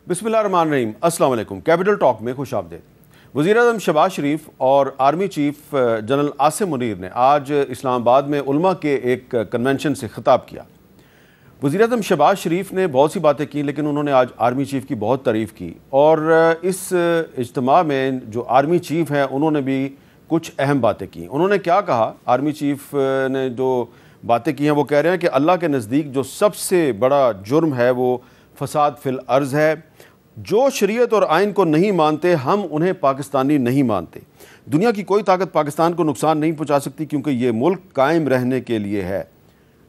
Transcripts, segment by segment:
بسم اللہ الرحمن الرحیم، السلام علیکم۔ کیپٹل ٹاک میں خوش آمدید۔ وزیر اعظم شہباز شریف اور army chief general Asim Munir نے آج اسلام آباد میں علماء کے ایک کنونشن سے خطاب کیا۔ وزیر اعظم شہباز شریف نے بہت سی باتیں کی، لیکن انہوں نے آج آرمی چیف کی بہت تعریف کی، اور اس اجتماع میں جو آرمی چیف ہیں انہوں نے بھی کچھ اہم باتیں کی۔ انہوں نے کیا کہا؟ آرمی چیف نے جو باتیں کی ہیں وہ کہہ رہے ہیں کہ اللہ کے نزدیک جو سب سے بڑا جرم ہے وہ فساد فی الارض ہے۔ جو شریعت اور آئین کو نہیں مانتے ہم انہیں پاکستانی نہیں مانتے۔ دنیا کی کوئی طاقت پاکستان کو نقصان نہیں پہنچا سکتی کیونکہ یہ ملک قائم رہنے کے لیے ہے۔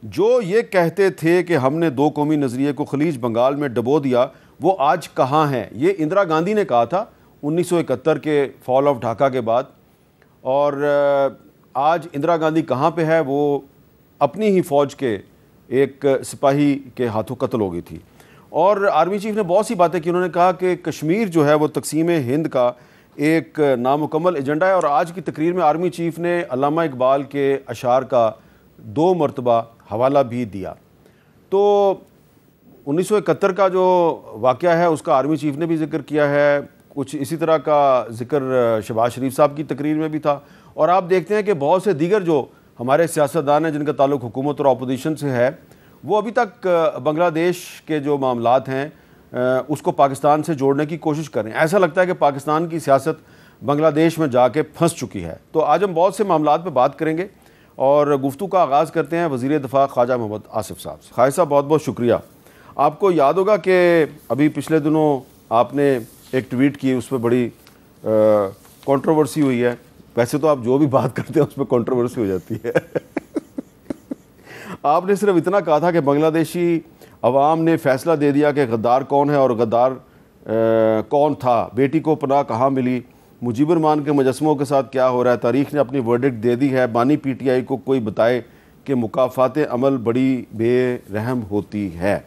جو یہ کہتے تھے کہ ہم نے دو قومی نظریے کو خلیج بنگال میں ڈبو دیا، وہ آج کہاں ہیں؟ یہ اندرا گاندھی نے کہا تھا 1971 کے فال آف ڈھاکہ کے بعد، اور آج اندرا گاندھی کہاں پہ ہے؟ وہ اپنی ہی فوج کے ایک سپاہی کے ہاتھوں قتل ہو گئی تھی۔ اور آرمی چیف نے بہت سی باتیں کی۔ انہوں نے کہا کہ کشمیر جو ہے وہ تقسیم ہند کا ایک نامکمل ایجنڈا ہے، اور آج کی تقریر میں آرمی چیف نے علامہ اقبال کے اشعار کا 2 مرتبہ حوالہ بھی دیا۔ تو 1971 کا جو واقعہ ہے اس کا آرمی چیف نے بھی ذکر کیا ہے، کچھ اسی طرح کا ذکر شہباز شریف صاحب کی تقریر میں بھی تھا، اور آپ دیکھتے ہیں کہ بہت سے دیگر جو ہمارے سیاستدان ہیں جن کا تعلق حکومت اور اپوزیشن سے ہے، وہ ابھی تک بنگلہ دیش کے جو معاملات ہیں اس کو پاکستان سے جوڑنے کی کوشش کر رہے ہیں۔ ایسا لگتا ہے کہ پاکستان کی سیاست بنگلہ دیش میں جا کے پھنس چکی ہے۔ تو آج ہم بہت سے معاملات پہ بات کریں گے، اور گفتگو کا آغاز کرتے ہیں وزیر دفاع خواجہ محمد آصف صاحب سے۔ خواجہ صاحب بہت بہت شکریہ۔ آپ کو یاد ہوگا کہ ابھی پچھلے دنوں آپ نے ایک ٹویٹ کی، اس پہ بڑی کنٹروورسی ہوئی ہے۔ ویسے تو آپ جو بھی بات کرتے ہیں اس پہ کنٹروورسی ہو جاتی ہے۔ آپ نے صرف اتنا کہا تھا کہ بنگلہ دیشی عوام نے فیصلہ دے دیا کہ غدار کون ہے اور غدار کون تھا، بیٹی کو پناہ کہاں ملی، مجیب الرحمان کے مجسموں کے ساتھ کیا ہو رہا ہے، تاریخ نے اپنی ورڈکٹ دے دی ہے، بانی پی ٹی آئی کو کوئی بتائے کہ مکافات عمل بڑی بے رحم ہوتی ہے۔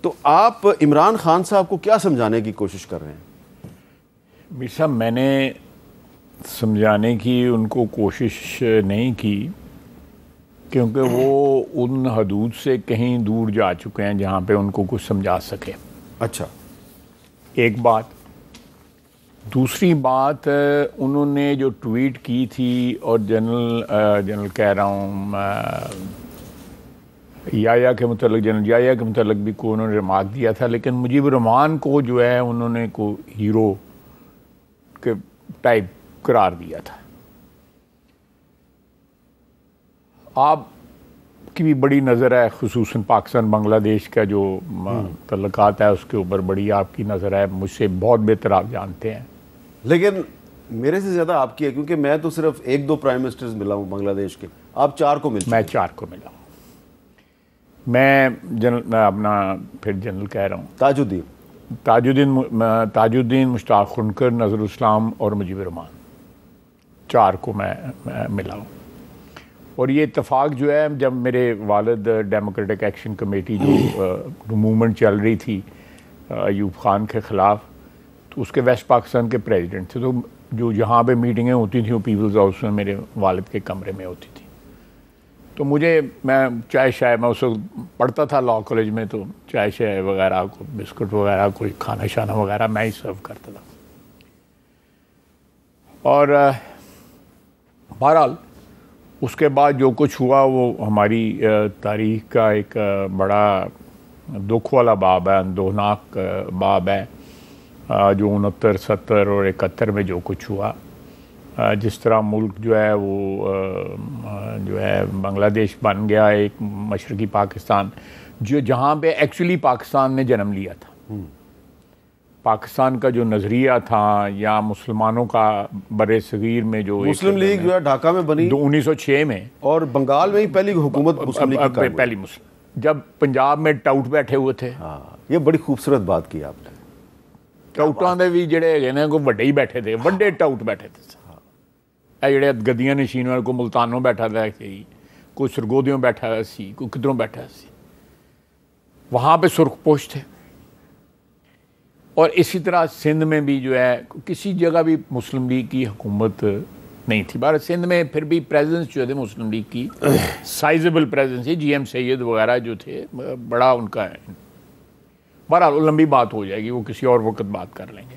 تو آپ عمران خان صاحب کو کیا سمجھانے کی کوشش کر رہے ہیں؟ میر صاحب، میں نے سمجھانے کی ان کو کوشش نہیں کی، کیونکہ وہ ان حدود سے کہیں دور جا چکے ہیں جہاں پہ ان کو کچھ سمجھا سکے۔ اچھا، ایک بات۔ دوسری بات، انہوں نے جو ٹویٹ کی تھی، اور جنرل کہہ رہا ہوں یایا کے متعلق، جنرل یایا کے متعلق بھی کو انہوں نے ریمارک دیا تھا، لیکن مجیب الرحمان کو جو ہے انہوں نے کو ہیرو کے ٹائپ قرار دیا تھا۔ آپ کی بھی بڑی نظر ہے، خصوصاً پاکستان بنگلہ دیش کا جو تعلقات ہے اس کے اوپر بڑی آپ کی نظر ہے، مجھ سے بہت بہتر آپ جانتے ہیں۔ لیکن میرے سے زیادہ آپ کی ہے، کیونکہ میں تو صرف 1-2 پرائم منسٹرز ملا ہوں بنگلہ دیش کے، آپ 4 کو مل چکے ہیں۔ میں 4 کو ملا ہوں۔ میں اپنا پھر جنرل کہہ رہا ہوں، تاج الدین، مشتاق خنکر، نظر الاسلام اور مجیب الرحمان، 4 کو میں ملا ہوں۔ اور یہ اتفاق جو ہے، جب میرے والد ڈیموکریٹک ایکشن کمیٹی جو موومنٹ چل رہی تھی ایوب خان کے خلاف، تو اس کے ویسٹ پاکستان کے پریزیڈنٹ تھے، تو جو جہاں پہ میٹنگیں ہوتی تھیں وہ پیپلز ہاؤس میں میرے والد کے کمرے میں ہوتی تھی۔ تو میں چائے شائے، میں اس وقت پڑھتا تھا لاء کالج میں، تو چائے شائے وغیرہ، بسکٹ وغیرہ، کوئی کھانا شانا وغیرہ میں ہی سرو کرتا تھا۔ اور بہرحال اس کے بعد جو کچھ ہوا وہ ہماری تاریخ کا ایک بڑا دکھ والا باب ہے، اندوہناک باب ہے، جو 69، 70 اور 71 میں جو کچھ ہوا، جس طرح ملک جو ہے وہ بنگلہ دیش بن گیا، ایک مشرقی پاکستان جہاں پہ ایکچولی پاکستان نے جنم لیا تھا۔ پاکستان کا جو نظریہ تھا، یا مسلمانوں کا برِ صغیر میں جو مسلم لیگ جو ہے ڈھاکہ میں بنی 1906 میں، اور بنگال میں ہی پہلی حکومت مسلم لیگ کی پہلی مسلم، جب پنجاب میں ٹاؤٹ بیٹھے ہوئے تھے۔ یہ بڑی خوبصورت بات کی آپ نے۔ ٹاؤٹاں دے بھی جڑے ہے نا، کوئی وڈے ہی بیٹھے تھے، وڈے ٹاؤٹ بیٹھے تھے، اے جڑے گدیاں نشین والے، کوئی ملتانوں بیٹھا تھا، کوئی سرگودیوں بیٹھا سی، کوئی کدھروں بیٹھا سی، وہاں پہ سرخ پوش تھے۔ اور اسی طرح سندھ میں بھی جو ہے کسی جگہ بھی مسلم لیگ کی حکومت نہیں تھی۔ بھارت سندھ میں پھر بھی پریزنس جو تھے مسلم لیگ کی سائزبل پریزنس ہے، جی ایم سید وغیرہ جو تھے، بڑا ان کا ہے۔ بہرحال لمبی بات ہو جائے گی، وہ کسی اور وقت بات کر لیں گے.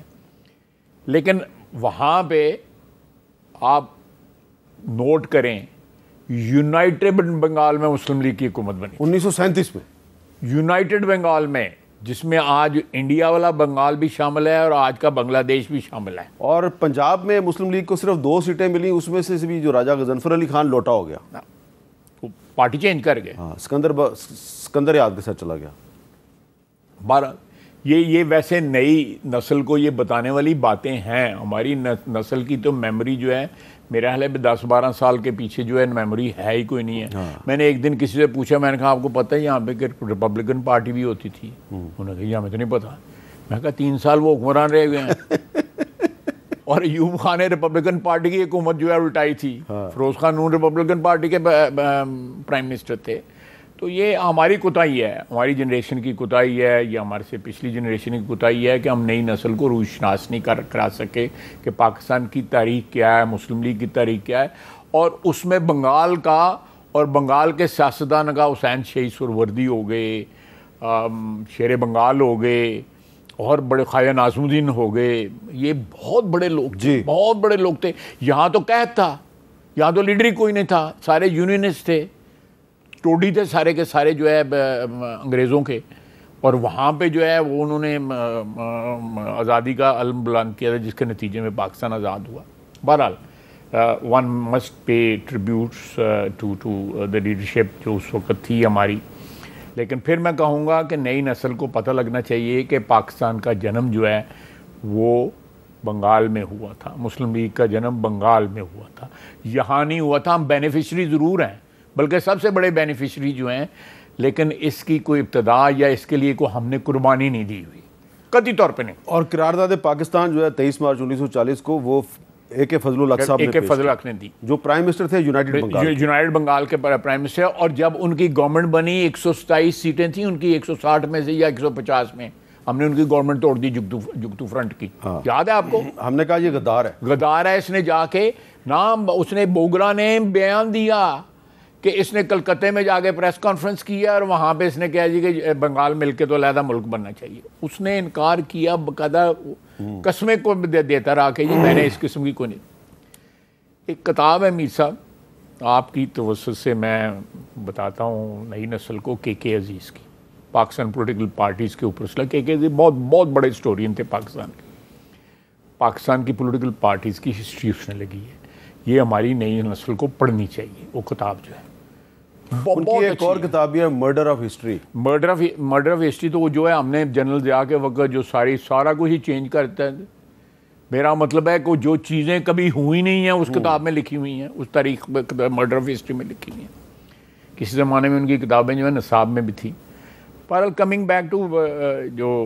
لیکن وہاں پہ آپ نوٹ کریں یونائٹڈ بنگال میں مسلم لیگ کی حکومت بنی 1937 میں. یونائٹڈ بنگال میں، جس میں آج انڈیا والا بنگال بھی شامل ہے اور آج کا بنگلہ دیش بھی شامل ہے. اور پنجاب میں مسلم لیگ کو صرف 2 سیٹیں ملی، اس میں سے بھی جو راجہ غضنفر علی خان لوٹا ہو گیا، پارٹی چینج کر گئے. ہاں، سکندر یاد کے ساتھ چلا گیا. بہرحال یہ ویسے نئی نسل کو یہ بتانے والی باتیں ہیں. ہماری نسل کی تو میموری جو ہے میرا خیال ہے 10-12 سال کے پیچھے جو ہے میموری ہے ہی کوئی نہیں ہے. میں نے ایک دن کسی سے پوچھا، میں نے کہا آپ کو پتہ ہے یہاں پہ کہ ریپبلکن پارٹی بھی ہوتی تھی؟ انہوں نے کہا یہ ہمیں تو نہیں پتا. میں کہا 3 سال وہ حکمران رہ گئے ہیں اور ایوب خان نے ریپبلکن پارٹی کی حکومت جو ہے الٹائی تھی. فیروز خان نون ریپبلکن پارٹی کے پرائم منسٹر تھے. تو یہ ہماری کوتاہی ہے، ہماری جنریشن کی کوتاہی ہے، یہ ہمارے سے پچھلی جنریشن کی کوتاہی ہے کہ ہم نئی نسل کو روشناس نہیں کرا سکے کہ پاکستان کی تاریخ کیا ہے، مسلم لیگ کی تاریخ کیا ہے. اور اس میں بنگال کا اور بنگال کے سیاستدان کا حسین شہید سہروردی ہو گئے، شیر بنگال ہو گئے، اور بڑے خواجہ ناظم الدین ہو گئے. یہ بہت بڑے لوگ تھے، بہت بڑے لوگ تھے. یہاں تو قحط تھا، یہاں تو لیڈر ہی کوئی نہیں تھا، سارے یونینسٹ تھے، ٹوڈی تھے سارے کے سارے جو ہے انگریزوں کے. اور وہاں پہ جو ہے وہ انہوں نے آزادی کا علم بلند کیا تھا، جس کے نتیجے میں پاکستان آزاد ہوا. بہرحال one must pay tributes to the leadership جو اس وقت تھی ہماری. لیکن پھر میں کہوں گا کہ نئی نسل کو پتہ لگنا چاہیے کہ پاکستان کا جنم جو ہے وہ بنگال میں ہوا تھا، مسلم لیگ کا جنم بنگال میں ہوا تھا، یہاں نہیں ہوا تھا. ہم بینیفیشری ضرور ہیں، بلکہ سب سے بڑے بینیفیشری جو ہیں، لیکن اس کی کوئی ابتدا یا اس کے لیے کوئی ہم نے قربانی نہیں دی ہوئی، قطعی طور پہ نہیں. اور قرارداد پاکستان جو ہے 23 مارچ 1940 کو وہ اے کے فضل الحق صاحب نے دی، جو پرائم منسٹر تھے یونائٹڈ بنگال کے پرائم منسٹر. اور جب ان کی گورنمنٹ بنی 127 سیٹیں تھیں ان کی 160 میں سے یا 150 میں، ہم نے ان کی گورنمنٹ توڑ دی جگتو فرنٹ کی. یاد ہے آپ کو؟ ہم نے کہا یہ غدار ہے. اس نے جا کے نام، اس نے بوگرا نے بیان دیا کہ اس نے کلکتے میں جا کے پریس کانفرنس کیا اور وہاں پہ اس نے کہا جی کہ بنگال مل کے تو علیحدہ ملک بننا چاہیے. اس نے انکار کیا، باقاعدہ قسمیں کو دیتا رہا کہ جی میں نے اس قسم کی کوئی نہیں. ایک کتاب ہے میر صاحب، آپ کی توسط سے میں بتاتا ہوں نئی نسل کو، کے عزیز کی، پاکستان پولیٹیکل پارٹیز کے اوپر. کے عزیز بہت بڑے ہسٹورین تھے پاکستان کی پولیٹیکل پارٹیز کی ہسٹری اس نے لگی ہے. یہ ہماری نئی نسل کو پڑھنی چاہیے وہ کتاب جو ہے. ان کی ایک اور کتاب ہے murder of history. Murder of history تو وہ جو ہے ہم نے جنرل ضیاء کے وقت جو سارا کچھ ہی چینج کرتا ہے. میرا مطلب ہے کہ جو چیزیں کبھی ہوئی نہیں ہیں اس کتاب میں لکھی ہوئی ہیں، اس تاریخ میں مرڈر آف ہسٹری میں لکھی ہوئی ہیں. کسی زمانے میں ان کی کتابیں جو ہے نصاب میں بھی تھی. پر کمنگ بیک ٹو جو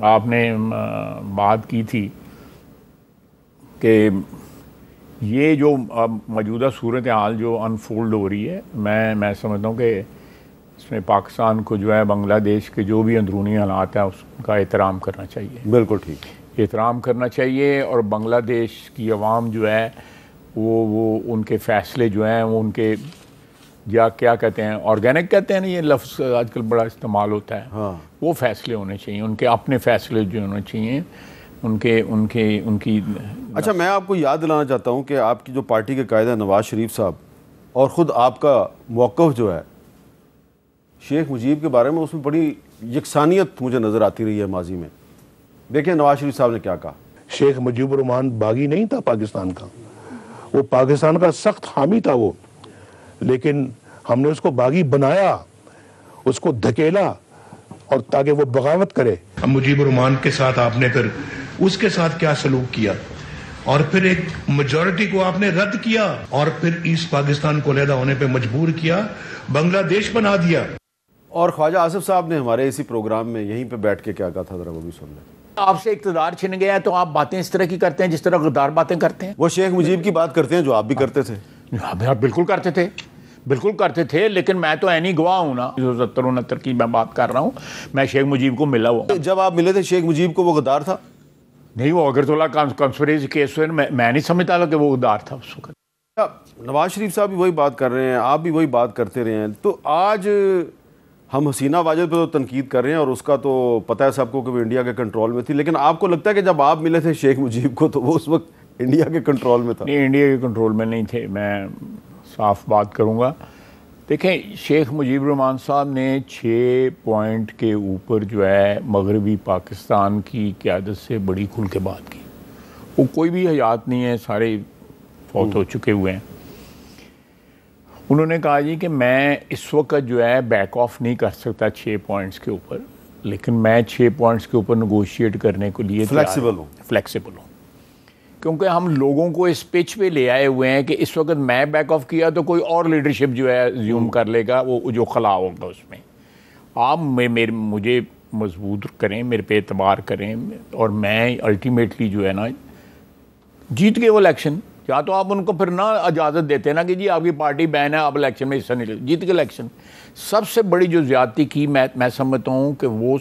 آپ نے بات کی تھی کہ یہ جو موجودہ صورتحال جو انفولڈ ہو رہی ہے، میں سمجھتا ہوں کہ اس میں پاکستان کو جو ہے بنگلہ دیش کے جو بھی اندرونی حالات ہیں اس کا احترام کرنا چاہیے. بالکل ٹھیک، احترام کرنا چاہیے. اور بنگلہ دیش کی عوام جو ہے وہ ان کے فیصلے جو ہیں وہ ان کے یا کیا کہتے ہیں، آرگینک کہتے ہیں نا، یہ لفظ آج کل بڑا استعمال ہوتا ہے. وہ فیصلے ہونے چاہیے، ان کے اپنے فیصلے جو ہونے چاہیے، ان کی. اچھا، میں آپ کو یاد دلانا چاہتا ہوں کہ آپ کی جو پارٹی کے قائد ہیں نواز شریف صاحب، اور خود آپ کا موقف جو ہے شیخ مجیب کے بارے میں، اس میں بڑی یکسانیت مجھے نظر آتی رہی ہے ماضی میں. دیکھیں نواز شریف صاحب نے کیا کہا. شیخ مجیب الرحمان باغی نہیں تھا پاکستان کا، وہ پاکستان کا سخت حامی تھا وہ، لیکن ہم نے اس کو باغی بنایا، اس کو دھکیلا، اور تاکہ وہ بغاوت کرے. مجیب الرحمان کے ساتھ آپ نے پھر اس کے ساتھ کیا سلوک کیا، اور پھر ایک میجورٹی کو آپ نے رد کیا، اور پھر ایسٹ پاکستان کو علیحدہ ہونے پہ مجبور کیا، بنگلہ دیش بنا دیا. اور خواجہ آصف صاحب نے ہمارے اسی پروگرام میں یہیں پہ بیٹھ کے کیا کہا تھا، ذرا وہ بھی سن لیں. آپ سے اقتدار چھن گیا ہے تو آپ باتیں اس طرح کی کرتے ہیں جس طرح غدار باتیں کرتے ہیں. وہ شیخ مجیب کی بات کرتے ہیں جو آپ بھی کرتے تھے. بالکل کرتے تھے، لیکن میں تو عینی گواہ ہوں نا، 70-69 کی میں بات کر رہا ہوں. میں شیخ مجیب کو ملا ہوں. جب آپ ملے تھے شیخ مجیب کو، وہ غدار تھا؟ نہیں، وہ اگرتلہ کانفرنس کیس ہوئے، میں نہیں سمجھتا کہ وہ غدار تھا اس وقت. نواز شریف صاحب بھی وہی بات کر رہے ہیں، آپ بھی وہی بات کرتے رہے ہیں. تو آج ہم حسینہ واجد پہ تو تنقید کر رہے ہیں اور اس کا تو پتہ ہے سب کو کہ وہ انڈیا کے کنٹرول میں تھی، لیکن آپ کو لگتا ہے کہ جب آپ ملے تھے شیخ مجیب کو تو وہ اس وقت انڈیا کے کنٹرول میں تھا؟ نہیں، انڈیا کے کنٹرول میں نہیں تھے، میں صاف بات کروں گا. دیکھیں، شیخ مجیب الرحمان صاحب نے 6 پوائنٹ کے اوپر جو ہے مغربی پاکستان کی قیادت سے بڑی کھل کے بات کی. وہ کوئی بھی حیات نہیں ہے، سارے فوت ہو چکے ہوئے ہیں. انہوں نے کہا جی کہ میں اس وقت جو ہے بیک آف نہیں کر سکتا 6 پوائنٹس کے اوپر، لیکن میں 6 پوائنٹس کے اوپر نیگوشیٹ کرنے کے لیے فلیکسیبل ہوں، کیونکہ ہم لوگوں کو اس پچ پہ لے آئے ہوئے ہیں کہ اس وقت میں بیک آف کیا تو کوئی اور لیڈرشپ جو ہے زیوم کر لے گا، وہ جو خلا ہوگا اس میں. آپ مجھے مضبوط کریں، میرے پہ اعتبار کریں، اور میں الٹیمیٹلی جو ہے نا جیت گئے وہ الیکشن. یا تو آپ ان کو پھر نہ اجازت دیتے نا کہ جی آپ کی پارٹی بین ہے، آپ الیکشن میں حصہ نہیں لے. جیت کے الیکشن. سب سے بڑی جو زیادتی کی میں سمجھتا ہوں کہ وہ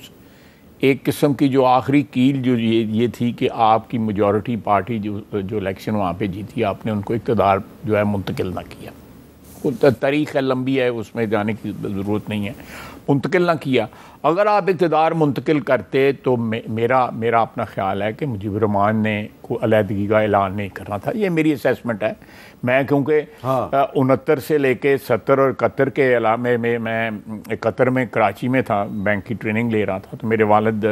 ایک قسم کی جو آخری کیل جو یہ تھی کہ آپ کی میجورٹی پارٹی جو الیکشن وہاں پہ جیتی، آپ نے ان کو اقتدار جو ہے منتقل نہ کیا. تاریخ ہے، لمبی ہے، اس میں جانے کی ضرورت نہیں ہے. منتقل نہ کیا. اگر آپ اقتدار منتقل کرتے تو میرا اپنا خیال ہے کہ مجیب الرحمان نے کوئی علیحدگی کا اعلان نہیں کرنا تھا. یہ میری اسیسمنٹ ہے. میں کیونکہ 69 سے لے کے 70 اور 71 کے علاقے میں قطر میں کراچی میں تھا، بینک کی ٹریننگ لے رہا تھا، تو میرے والد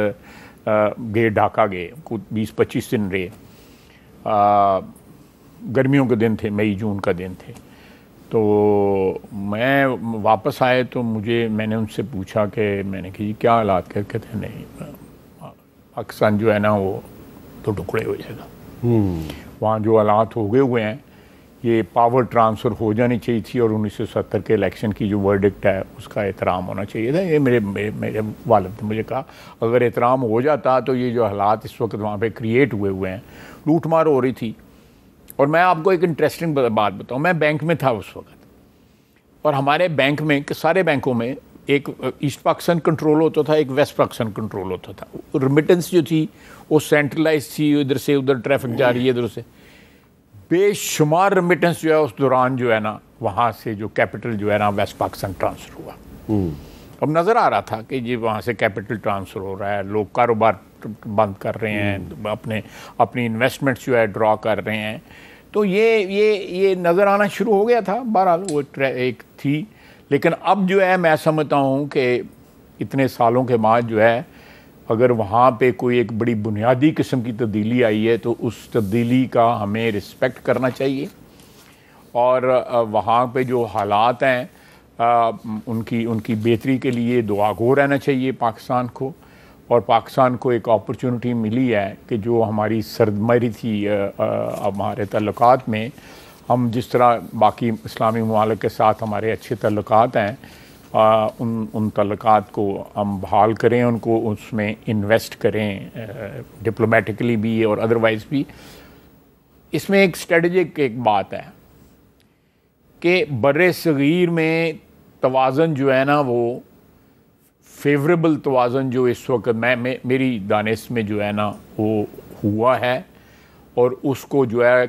گئے ڈھاکہ گئے، 20-25 دن رہے. گرمیوں کے دن تھے، مئی جون کا دن تھے. تو میں واپس آئے تو میں نے ان سے پوچھا کہ میں نے کہا جی کیا حالات، کہتے ہیں نہیں پاکستان جو ہے نا وہ تو ٹکڑے ہو جائے گا. وہاں جو حالات ہو گئے ہوئے ہیں، یہ پاور ٹرانسفر ہو جانی چاہیے تھی، اور 1970 کے الیکشن کی جو ورڈکٹ ہے اس کا احترام ہونا چاہیے تھا. یہ میرے والد نے مجھے کہا اگر احترام ہو جاتا تو یہ جو حالات اس وقت وہاں پہ کریٹ ہوئے ہیں، لوٹ مار ہو رہی تھی. اور میں آپ کو ایک انٹرسٹنگ بات بتاؤں، میں بینک میں تھا اس وقت، اور ہمارے بینک میں سارے بینکوں میں ایک ایسٹ پاکستان کنٹرول ہوتا تھا، ایک ویسٹ پاکستان کنٹرول ہوتا تھا. ریمیٹنس جو تھی وہ سینٹرلائز تھی، ادھر سے ادھر ٹریفک جا رہی ہے ادھر سے. بے شمار ریمیٹنس جو ہے اس دوران جو ہے نا وہاں سے جو کیپٹل جو ہے نا ویسٹ پاکستان ٹرانسفر ہوا. اب نظر آ رہا تھا کہ جی وہاں سے کیپٹل ٹرانسفر ہو رہا ہے، لوگ کاروبار بند کر رہے ہیں، اپنی انویسٹمنٹس جو ہے ڈرا کر رہے ہیں. تو یہ نظر آنا شروع ہو گیا تھا. بہرحال وہ ایک تھی، لیکن اب جو ہے میں سمجھتا ہوں کہ اتنے سالوں کے بعد جو ہے اگر وہاں پہ کوئی ایک بڑی بنیادی قسم کی تبدیلی آئی ہے تو اس تبدیلی کا ہمیں رسپیکٹ کرنا چاہیے، اور وہاں پہ جو حالات ہیں ان کی بہتری کے لیے دعا گو رہنا چاہیے پاکستان کو. اور پاکستان کو ایک اپرچونٹی ملی ہے کہ جو ہماری سرماری تھی ہمارے تعلقات میں، ہم جس طرح باقی اسلامی ممالک کے ساتھ ہمارے اچھے تعلقات ہیں، ان تعلقات کو ہم بحال کریں، ان کو اس میں انویسٹ کریں، ڈپلومیٹکلی بھی اور ادروائز بھی. اس میں ایک اسٹریٹجک ایک بات ہے کہ بر صغیر میں توازن جو ہے نا وہ فیوریبل توازن جو اس وقت میری دانش میں جو ہے نا وہ ہوا ہے، اور اس کو جو ہے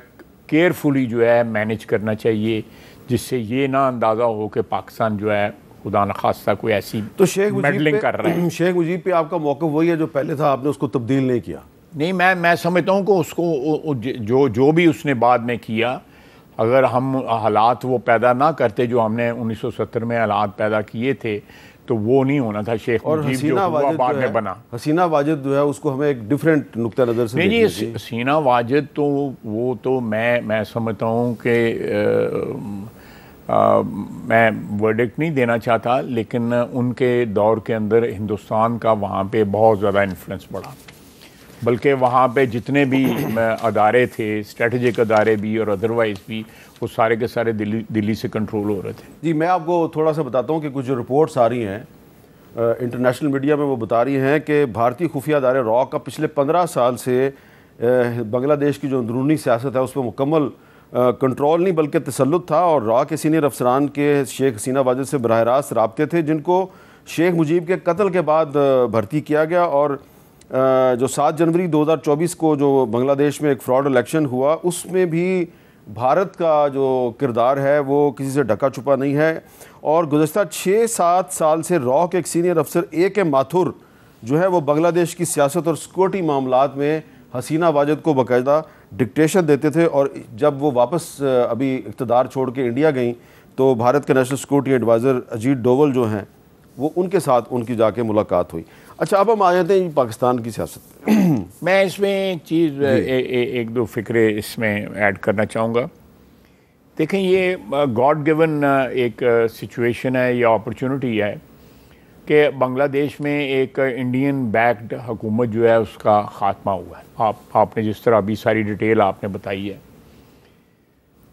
کیئرفلی جو ہے مینیج کرنا چاہیے، جس سے یہ نہ اندازہ ہو کہ پاکستان جو ہے خدا نخواستہ کوئی ایسی میڈلنگ کر رہا ہے. شیخ مجیب پہ آپ کا موقف وہی ہے جو پہلے تھا، آپ نے اس کو تبدیل نہیں کیا؟ نہیں، میں سمجھتا ہوں کہ اس کو جو بھی اس نے بعد میں کیا، اگر ہم حالات وہ پیدا نہ کرتے جو ہم نے 1970 میں حالات پیدا کیے تھے تو وہ نہیں ہونا تھا. شیخ مجیب جو ہوا بعد میں بنا. حسینہ واجد جو ہے اس کو ہمیں ایک ڈیفرنٹ نقطہ نظر سے نہیں جی، حسینہ واجد تو وہ تو میں سمجھتا ہوں کہ میں ورڈکٹ نہیں دینا چاہتا، لیکن ان کے دور کے اندر ہندوستان کا وہاں پہ بہت زیادہ انفلوئنس پڑا، بلکہ وہاں پہ جتنے بھی ادارے تھے، اسٹریٹجک ادارے بھی اور ادروائز بھی، وہ سارے کے سارے دلی سے کنٹرول ہو رہے تھے. جی میں آپ کو تھوڑا سا بتاتا ہوں کہ کچھ جو رپورٹس آ رہی ہیں انٹرنیشنل میڈیا میں، وہ بتا رہی ہیں کہ بھارتی خفیہ ادارے را کا پچھلے 15 سال سے بنگلہ دیش کی جو اندرونی سیاست ہے اس پہ مکمل کنٹرول نہیں بلکہ تسلط تھا، اور را کے سینئر افسران کے شیخ حسینہ واجد سے براہ راست رابطے تھے، جن کو شیخ مجیب کے قتل کے بعد بھرتی کیا گیا. اور جو 7 جنوری 2024 کو جو بنگلہ دیش میں ایک فراڈ الیکشن ہوا، اس میں بھی بھارت کا جو کردار ہے وہ کسی سے ڈھکا چھپا نہیں ہے، اور گزشتہ 6-7 سال سے را کے ایک سینئر افسر اے ماتھر جو ہے وہ بنگلہ دیش کی سیاست اور سیکورٹی معاملات میں حسینہ واجد کو باقاعدہ ڈکٹیشن دیتے تھے، اور جب وہ واپس ابھی اقتدار چھوڑ کے انڈیا گئیں تو بھارت کے national security adviser Ajit Doval جو ہیں وہ ان کے ساتھ ان کی جا کے ملاقات ہوئی۔ اچھا اب ہم آ جاتے ہیں پاکستان کی سیاست پہ۔ میں اس میں ایک چیز ایک دو فکرے اس میں ایڈ کرنا چاہوں گا۔ دیکھیں یہ گاڈ گیون ایک سچویشن ہے یا اپرچونٹی ہے کہ بنگلہ دیش میں ایک انڈین بیکڈ حکومت جو ہے اس کا خاتمہ ہوا ہے۔ آپ نے جس طرح ابھی ساری ڈیٹیل آپ نے بتائی ہے،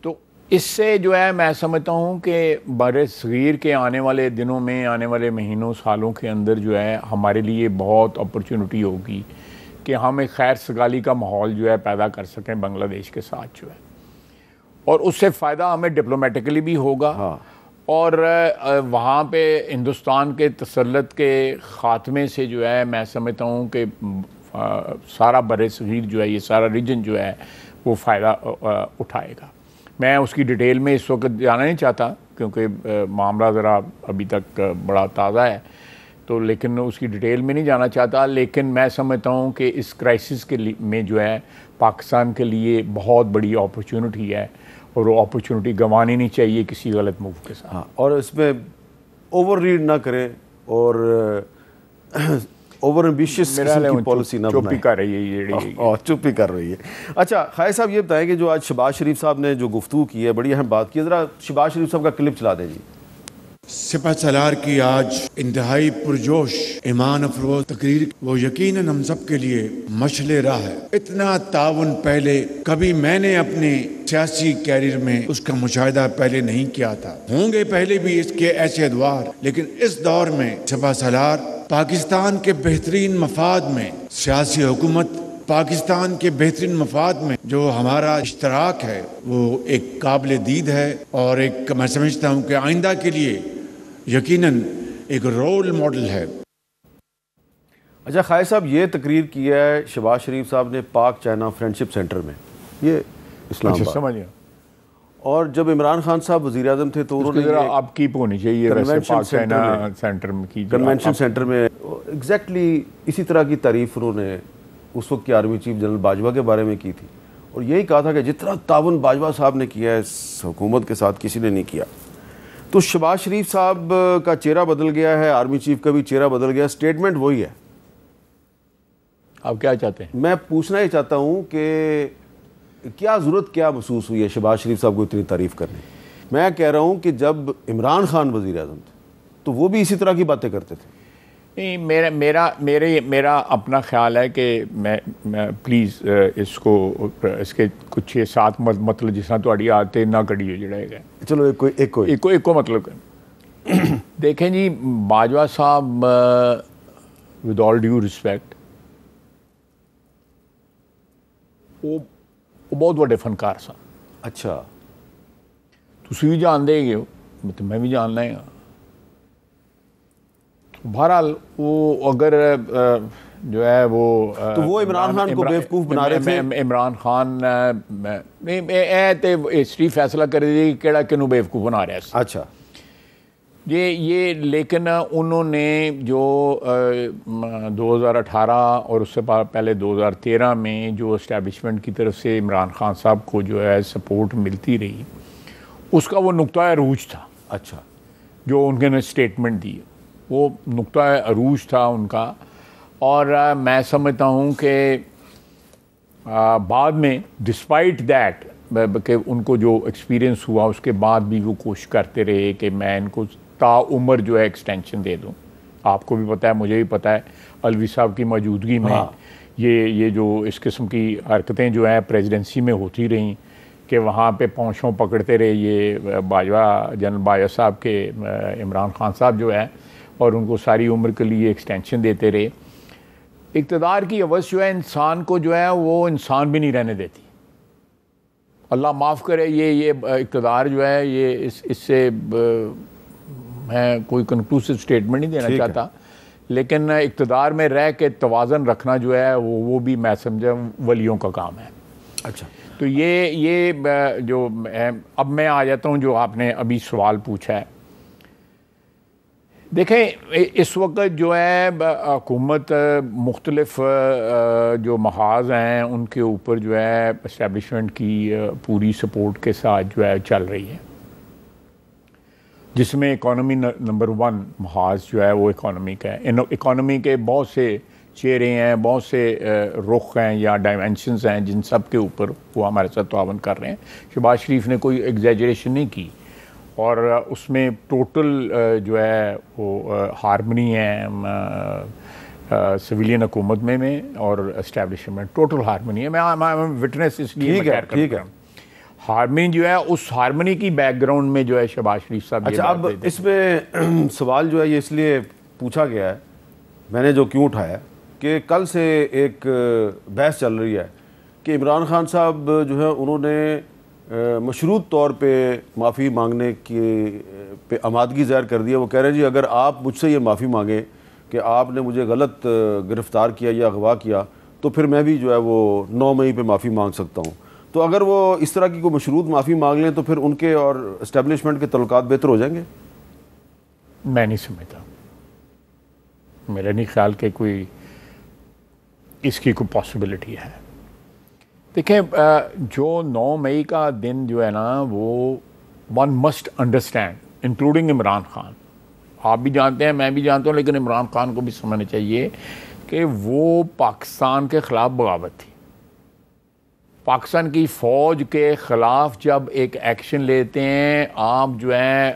تو اس سے جو ہے میں سمجھتا ہوں کہ بر صغیر کے آنے والے دنوں میں، آنے والے مہینوں سالوں کے اندر جو ہے ہمارے لیے بہت اپرچونٹی ہوگی کہ ہم ایک خیر سگالی کا ماحول جو ہے پیدا کر سکیں بنگلہ دیش کے ساتھ جو ہے، اور اس سے فائدہ ہمیں ڈپلومیٹکلی بھی ہوگا، اور وہاں پہ ہندوستان کے تسلط کے خاتمے سے جو ہے میں سمجھتا ہوں کہ سارا بر صغیر جو ہے، یہ سارا ریجن جو ہے وہ فائدہ اٹھائے گا۔ میں اس کی ڈیٹیل میں اس وقت جانا نہیں چاہتا کیونکہ معاملہ ذرا ابھی تک بڑا تازہ ہے، تو لیکن اس کی ڈیٹیل میں نہیں جانا چاہتا، لیکن میں سمجھتا ہوں کہ اس کرائسس کے میں جو ہے پاکستان کے لیے بہت بڑی اپرچونٹی ہے، اور وہ اپرچونٹی گنوانی نہیں چاہیے کسی غلط موو کے ساتھ۔ اور اس میں اوور ریڈ نہ کریں اور اوور ایمبیشیس قسم کی پالیسی نہ بنائیں۔ چپ ہی کر رہی ہے چپ ہی کر رہی ہے۔ اچھا خالد صاحب یہ بتائیں کہ جو آج شہباز شریف صاحب نے جو گفتگو کی ہے، بڑی اہم بات کی ہے، ذرا شہباز شریف صاحب کا کلپ چلا دیں جی۔ سپہ سالار کی آج انتہائی پرجوش ایمان افروز تقریر وہ یقیناً ہم سب کے لیے مشعل راہ ہے۔ اتنا تعاون پہلے کبھی میں نے اپنے سیاسی کیریئر میں اس کا مشاہدہ پہلے نہیں کیا تھا، ہوں گے پہلے بھی اس کے ایسے ادوار، لیکن اس دور میں سپہ سالار پاکستان کے بہترین مفاد میں، سیاسی حکومت پاکستان کے بہترین مفاد میں جو ہمارا اشتراک ہے وہ ایک قابل دید ہے، اور ایک میں سمجھتا ہوں کہ آئندہ کے لیے یقیناً ایک رول ماڈل ہے۔ اچھا خالد صاحب یہ تقریر کی ہے شہباز شریف صاحب نے پاک چائنا فرینڈشپ سینٹر میں، یہ اسلام آباد، سمجھے، اور جب عمران خان صاحب وزیر اعظم تھے تو انہوں نے آپ کیپ ہونی چاہیے پاک چائنا سینٹر میں کی کنونشن سینٹر میں ایگزیکٹلی اسی طرح کی تعریف انہوں نے اس وقت کی آرمی چیف جنرل باجوہ کے بارے میں کی تھی، اور یہی کہا تھا کہ جتنا تعاون باجوہ صاحب نے کیا ہے اس حکومت کے ساتھ کسی نے نہیں کیا۔ تو شہباز شریف صاحب کا چہرہ بدل گیا ہے، آرمی چیف کا بھی چہرہ بدل گیا، سٹیٹمنٹ وہی ہے۔ آپ کیا چاہتے ہیں؟ میں پوچھنا یہ چاہتا ہوں کہ کیا ضرورت کیا محسوس ہوئی ہے شہباز شریف صاحب کو اتنی تعریف کرنے؟ میں کہہ رہا ہوں کہ جب عمران خان وزیر اعظم تھے تو وہ بھی اسی طرح کی باتیں کرتے تھے۔ نہیں، میرا اپنا خیال ہے کہ میں پلیز اس کے کچھ 6-7 مطلب جس طرح تھوڑی آتے نہ کڑی ہو جڑے گا، چلو ایک کو مطلب دیکھیں جی، باجوہ صاحب ود آل ڈیو رسپیکٹ وہ بہت بڑے فنکار سن۔ اچھا تسی بھی جان دے گے ہو، میں بھی جاننا ہے۔ بہرحال وہ اگر جو ہے تو وہ عمران خان کو بیوقوف بنا رہے تھے۔ عمران خان ہسٹری فیصلہ کر دی کیڑا کنو بیوقوف بنا رہا ہے۔ اچھا یہ لیکن انہوں نے جو 2018 اور اس سے پہلے 2013 میں جو اسٹیبلشمنٹ کی طرف سے عمران خان صاحب کو جو ہے سپورٹ ملتی رہی، اس کا وہ نقطہ عروج تھا۔ اچھا جو ان کے نے اسٹیٹمنٹ دی وہ نقطہ عروج تھا ان کا، اور میں سمجھتا ہوں کہ بعد میں ڈسپائٹ دیٹ کہ ان کو جو ایکسپیرینس ہوا اس کے بعد بھی وہ کوشش کرتے رہے کہ میں ان کو تا عمر جو ہے ایکسٹینشن دے دوں۔ آپ کو بھی پتہ ہے، مجھے بھی پتہ ہے، الوی صاحب کی موجودگی میں یہ جو اس قسم کی حرکتیں جو ہیں پریزیڈنسی میں ہوتی رہیں کہ وہاں پہ پونچھوں پکڑتے رہے یہ باجوہ جنرل باجوہ صاحب کے عمران خان صاحب جو ہے، اور ان کو ساری عمر کے لیے ایکسٹینشن دیتے رہے۔ اقتدار کی ہوس جو ہے انسان کو جو ہے وہ انسان بھی نہیں رہنے دیتی، اللہ معاف کرے۔ یہ اقتدار جو ہے یہ اس سے میں کوئی کنکلوسیو سٹیٹمنٹ نہیں دینا چاہتا، لیکن اقتدار میں رہ کے توازن رکھنا جو ہے وہ بھی میں سمجھا ولیوں کا کام ہے۔ اچھا، تو یہ جو اب میں آ جاتا ہوں جو آپ نے ابھی سوال پوچھا ہے. دیکھیں اس وقت جو ہے حکومت مختلف جو محاذ ہیں ان کے اوپر جو ہے اسٹیبلشمنٹ کی پوری سپورٹ کے ساتھ جو ہے چل رہی ہے، جس میں اکانومی نمبر 1 محاذ جو ہے وہ اکانومی کا ہے. اکانومی کے بہت سے چہرے ہیں، بہت سے رخ ہیں یا ڈائمینشنز ہیں جن سب کے اوپر وہ ہمارے ساتھ تعاون کر رہے ہیں. شہباز شریف نے کوئی ایگزیجریشن نہیں کی، اور اس میں ٹوٹل جو ہے وہ ہارمنی ہے سویلین حکومت میں اور اسٹیبلشمنٹ، ٹوٹل ہارمنی ہے. میں وٹنس اس لیے ٹھیک ہے. ہارمنی جو ہے اس ہارمنی کی بیک گراؤنڈ میں جو ہے شہباز شریف صاحب. اچھا، اب اس میں سوال جو ہے یہ اس لیے پوچھا گیا ہے، میں نے جو کیوں اٹھایا کہ کل سے ایک بحث چل رہی ہے کہ عمران خان صاحب جو ہے انہوں نے مشروط طور پہ معافی مانگنے کی پہ آمادگی ظاہر کر دی ہے. وہ کہہ رہے ہیں جی اگر آپ مجھ سے یہ معافی مانگیں کہ آپ نے مجھے غلط گرفتار کیا یا اغوا کیا تو پھر میں بھی جو ہے وہ 9 مئی پہ معافی مانگ سکتا ہوں. تو اگر وہ اس طرح کی کوئی مشروط معافی مانگ لیں تو پھر ان کے اور اسٹیبلشمنٹ کے تعلقات بہتر ہو جائیں گے؟ میں نہیں سمجھتا، میرا نہیں خیال کہ کوئی اس کی کوئی پاسبلٹی ہے. دیکھیں جو 9 مئی کا دن جو ہے نا وہ one must understand including Imran Khan, آپ بھی جانتے ہیں میں بھی جانتا ہوں، لیکن عمران خان کو بھی سمجھنا چاہیے کہ وہ پاکستان کے خلاف بغاوت تھی. پاکستان کی فوج کے خلاف جب ایک ایکشن لیتے ہیں آپ جو ہے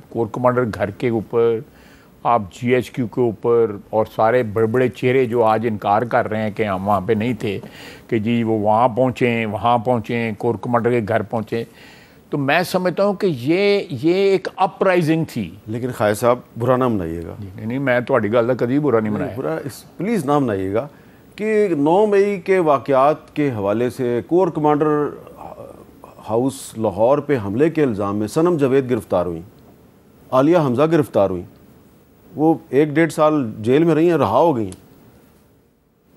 کور کمانڈر گھر کے اوپر، آپ جی ایچ کیو کے اوپر، اور سارے بڑے بڑے چہرے جو آج انکار کر رہے ہیں کہ ہم وہاں پہ نہیں تھے، کہ جی وہ وہاں پہنچیں کور کمانڈر کے گھر پہنچیں، تو میں سمجھتا ہوں کہ یہ ایک اپ رائزنگ تھی. لیکن خائر صاحب برا نہ منائیے گا. نہیں میں تھوڑی گل کا کبھی برا نہیں منایا. برا پلیز نہ منائیے گا کہ 9 مئی کے واقعات کے حوالے سے کور کمانڈر ہاؤس لاہور پہ حملے کے الزام میں صنم جاوید گرفتار ہوئیں، عالیہ حمزہ گرفتار ہوئیں، وہ 1-1.5 سال جیل میں رہی ہیں، رہا ہو گئیں.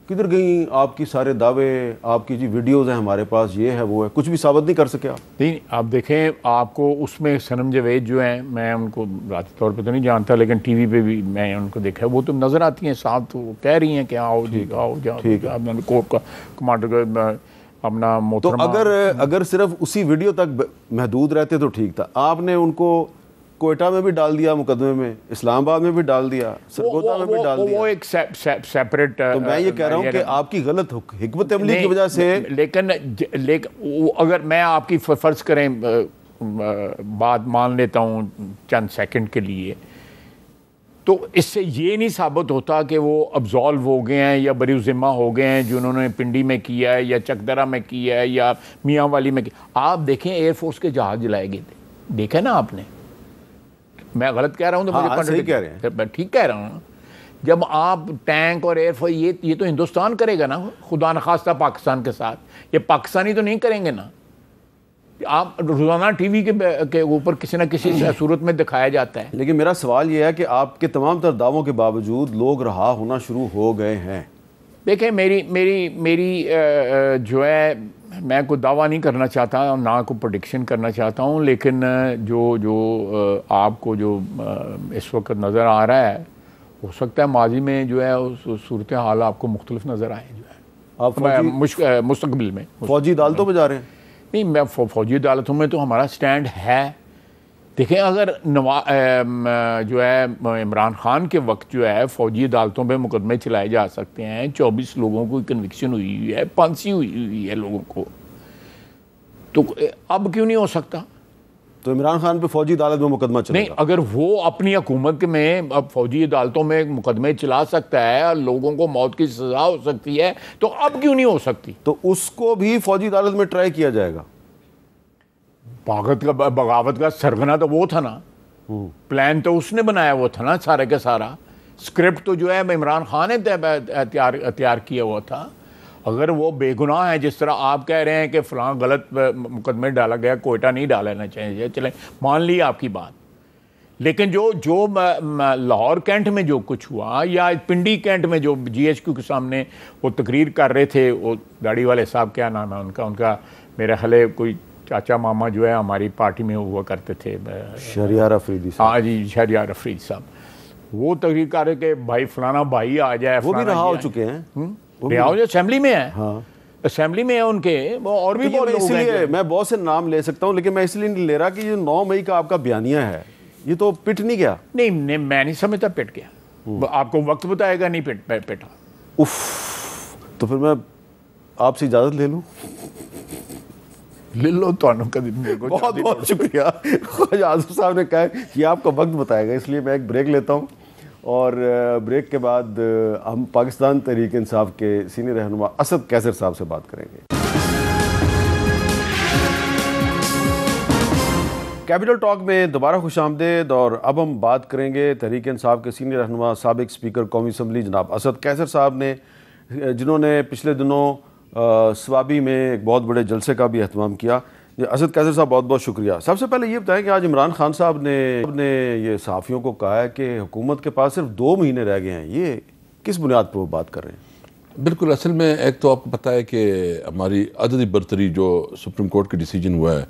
کدھر گئیں آپ کی سارے دعوے؟ آپ کی جی ویڈیوز ہیں ہمارے پاس، یہ ہے وہ ہے، کچھ بھی ثابت نہیں کر سکے آپ. نہیں آپ دیکھیں، آپ کو اس میں صنم جاوید جو ہیں، میں ان کو ذاتی طور پہ تو نہیں جانتا لیکن ٹی وی پہ بھی میں ان کو دیکھا، وہ تو نظر آتی ہیں صاحب، تو وہ کہہ رہی ہیں کہ آؤ جی آؤ جاؤ. کورٹ کا کمانڈر اپنا محترمہ، تو اگر صرف اسی ویڈیو تک محدود رہتے تو ٹھیک تھا. آپ نے ان کو کوئٹہ میں بھی ڈال دیا مقدمے میں، اسلام آباد میں بھی ڈال دیا، سرگودا میں بھی ڈال دیا. وہ ایک سیپریٹ. تو میں یہ کہہ رہا ہوں کہ آپ کی غلط حکمت عملی کی وجہ سے. لیکن اگر میں آپ کی فرض کریں بات مان لیتا ہوں چند سیکنڈ کے لیے، تو اس سے یہ نہیں ثابت ہوتا کہ وہ ابزالو ہو گئے ہیں یا بری ذمہ ہو گئے ہیں جو انہوں نے پنڈی میں کیا ہے یا چکدرہ میں کیا ہے یا میاں والی میں کیا. آپ دیکھیں ایئر فورس کے جہاز جلائے گئے تھے، دیکھا نا آپ نے؟ میں غلط کہہ رہا ہوں تو مجھے صحیح کہہ رہے ہیں، میں ٹھیک کہہ رہا ہوں. جب آپ ٹینک اور ایئر فورس، یہ تو ہندوستان کرے گا نا خدا نخواستہ پاکستان کے ساتھ، یہ پاکستانی تو نہیں کریں گے نا. آپ روزانہ ٹی وی کے اوپر کسی نہ کسی صورت میں دکھایا جاتا ہے. لیکن میرا سوال یہ ہے کہ آپ کے تمام تر دعووں کے باوجود لوگ رہا ہونا شروع ہو گئے ہیں. دیکھیں میری جو ہے، میں کوئی دعویٰ نہیں کرنا چاہتا اور نہ کوئی پریڈکشن کرنا چاہتا ہوں، لیکن جو آپ کو جو اس وقت نظر آ رہا ہے، ہو سکتا ہے ماضی میں جو ہے صورتحال آپ کو مختلف نظر آئے جو ہے آپ مستقبل میں. فوجی عدالتوں پہ جا رہے ہیں؟ نہیں، میں فوجی عدالتوں میں تو ہمارا سٹینڈ ہے. دیکھیں اگر جو ہے عمران خان کے وقت جو ہے فوجی عدالتوں پہ مقدمے چلائے جا سکتے ہیں، 24 لوگوں کو کنوکشن ہوئی ہے، پھانسی ہوئی ہے لوگوں کو، تو اب کیوں نہیں ہو سکتا؟ تو عمران خان پہ فوجی عدالت میں مقدمہ چلے گا؟ نہیں، اگر وہ اپنی حکومت میں اب فوجی عدالتوں میں مقدمے چلا سکتا ہے اور لوگوں کو موت کی سزا ہو سکتی ہے، تو اب کیوں نہیں ہو سکتی؟ تو اس کو بھی فوجی عدالت میں ٹرائی کیا جائے گا. بغاوت کا سرغنہ تو وہ تھا نا، پلان تو اس نے بنایا وہ تھا نا سارے کا سارا. اسکرپٹ تو جو ہے عمران خان نے تیار کیا ہوا تھا. اگر وہ بے گناہ ہیں، جس طرح آپ کہہ رہے ہیں کہ فلاں غلط مقدمے ڈالا گیا، کوئٹہ نہیں ڈالا چاہیے، چلیں مان لی آپ کی بات، لیکن جو لاہور کینٹ میں جو کچھ ہوا یا پنڈی کینٹ میں جو جی ایچ کیو کے سامنے وہ تقریر کر رہے تھے، وہ داڑھی والے صاحب کیا نام ہے ان کا میرا خیال ہے کوئی چاچا ماما جو ہے ہماری پارٹی میں ہوا کرتے تھے، شہریار افریدی صاحب. ہاں جی، شہریار افریدی صاحب. وہ تقریر کر رہے کہ بھائی فلانا بھائی آ جائے. وہ بھی رہا ہو چکے ہیں، رہا ہو جو اسمبلی میں ہے. ہاں اسمبلی میں ہے ان کے. وہ اور بھی بہت لوگ ہیں. میں بہت سے نام لے سکتا ہوں، لیکن میں اس لیے نہیں لے رہا کہ یہ 9 مئی کا آپ کا بیانیہ ہے، یہ تو پٹ نہیں گیا. نہیں میں نہیں سمجھتا پٹ گیا. آپ کو وقت بتائے گا نہیں پٹا. اف، تو پھر میں آپ سے اجازت لے لوں؟ لے لو. بہت بہت شکریہ. خواجہ آصف صاحب نے کہا کہ آپ کا وقت بتائے گا، اس لیے میں ایک بریک لیتا ہوں، اور بریک کے بعد ہم پاکستان تحریک انصاف کے سینئر رہنما اسد قیصر صاحب سے بات کریں گے. کیپٹل ٹاک میں دوبارہ خوش آمدید، اور اب ہم بات کریں گے تحریک انصاف کے سینئر رہنما سابق اسپیکر قومی اسمبلی جناب اسد قیصر صاحب نے، جنہوں نے پچھلے دنوں سوابی میں ایک بہت بڑے جلسے کا بھی اہتمام کیا. اسد قیصر صاحب بہت بہت شکریہ. سب سے پہلے یہ بتائیں کہ آج عمران خان صاحب نے یہ صحافیوں کو کہا ہے کہ حکومت کے پاس صرف 2 مہینے رہ گئے ہیں، یہ کس بنیاد پر وہ بات کر رہے ہیں؟ بالکل، اصل میں ایک تو آپ کو پتہ ہے کہ ہماری عددی برتری جو سپریم کورٹ کے ڈیسیجن ہوا ہے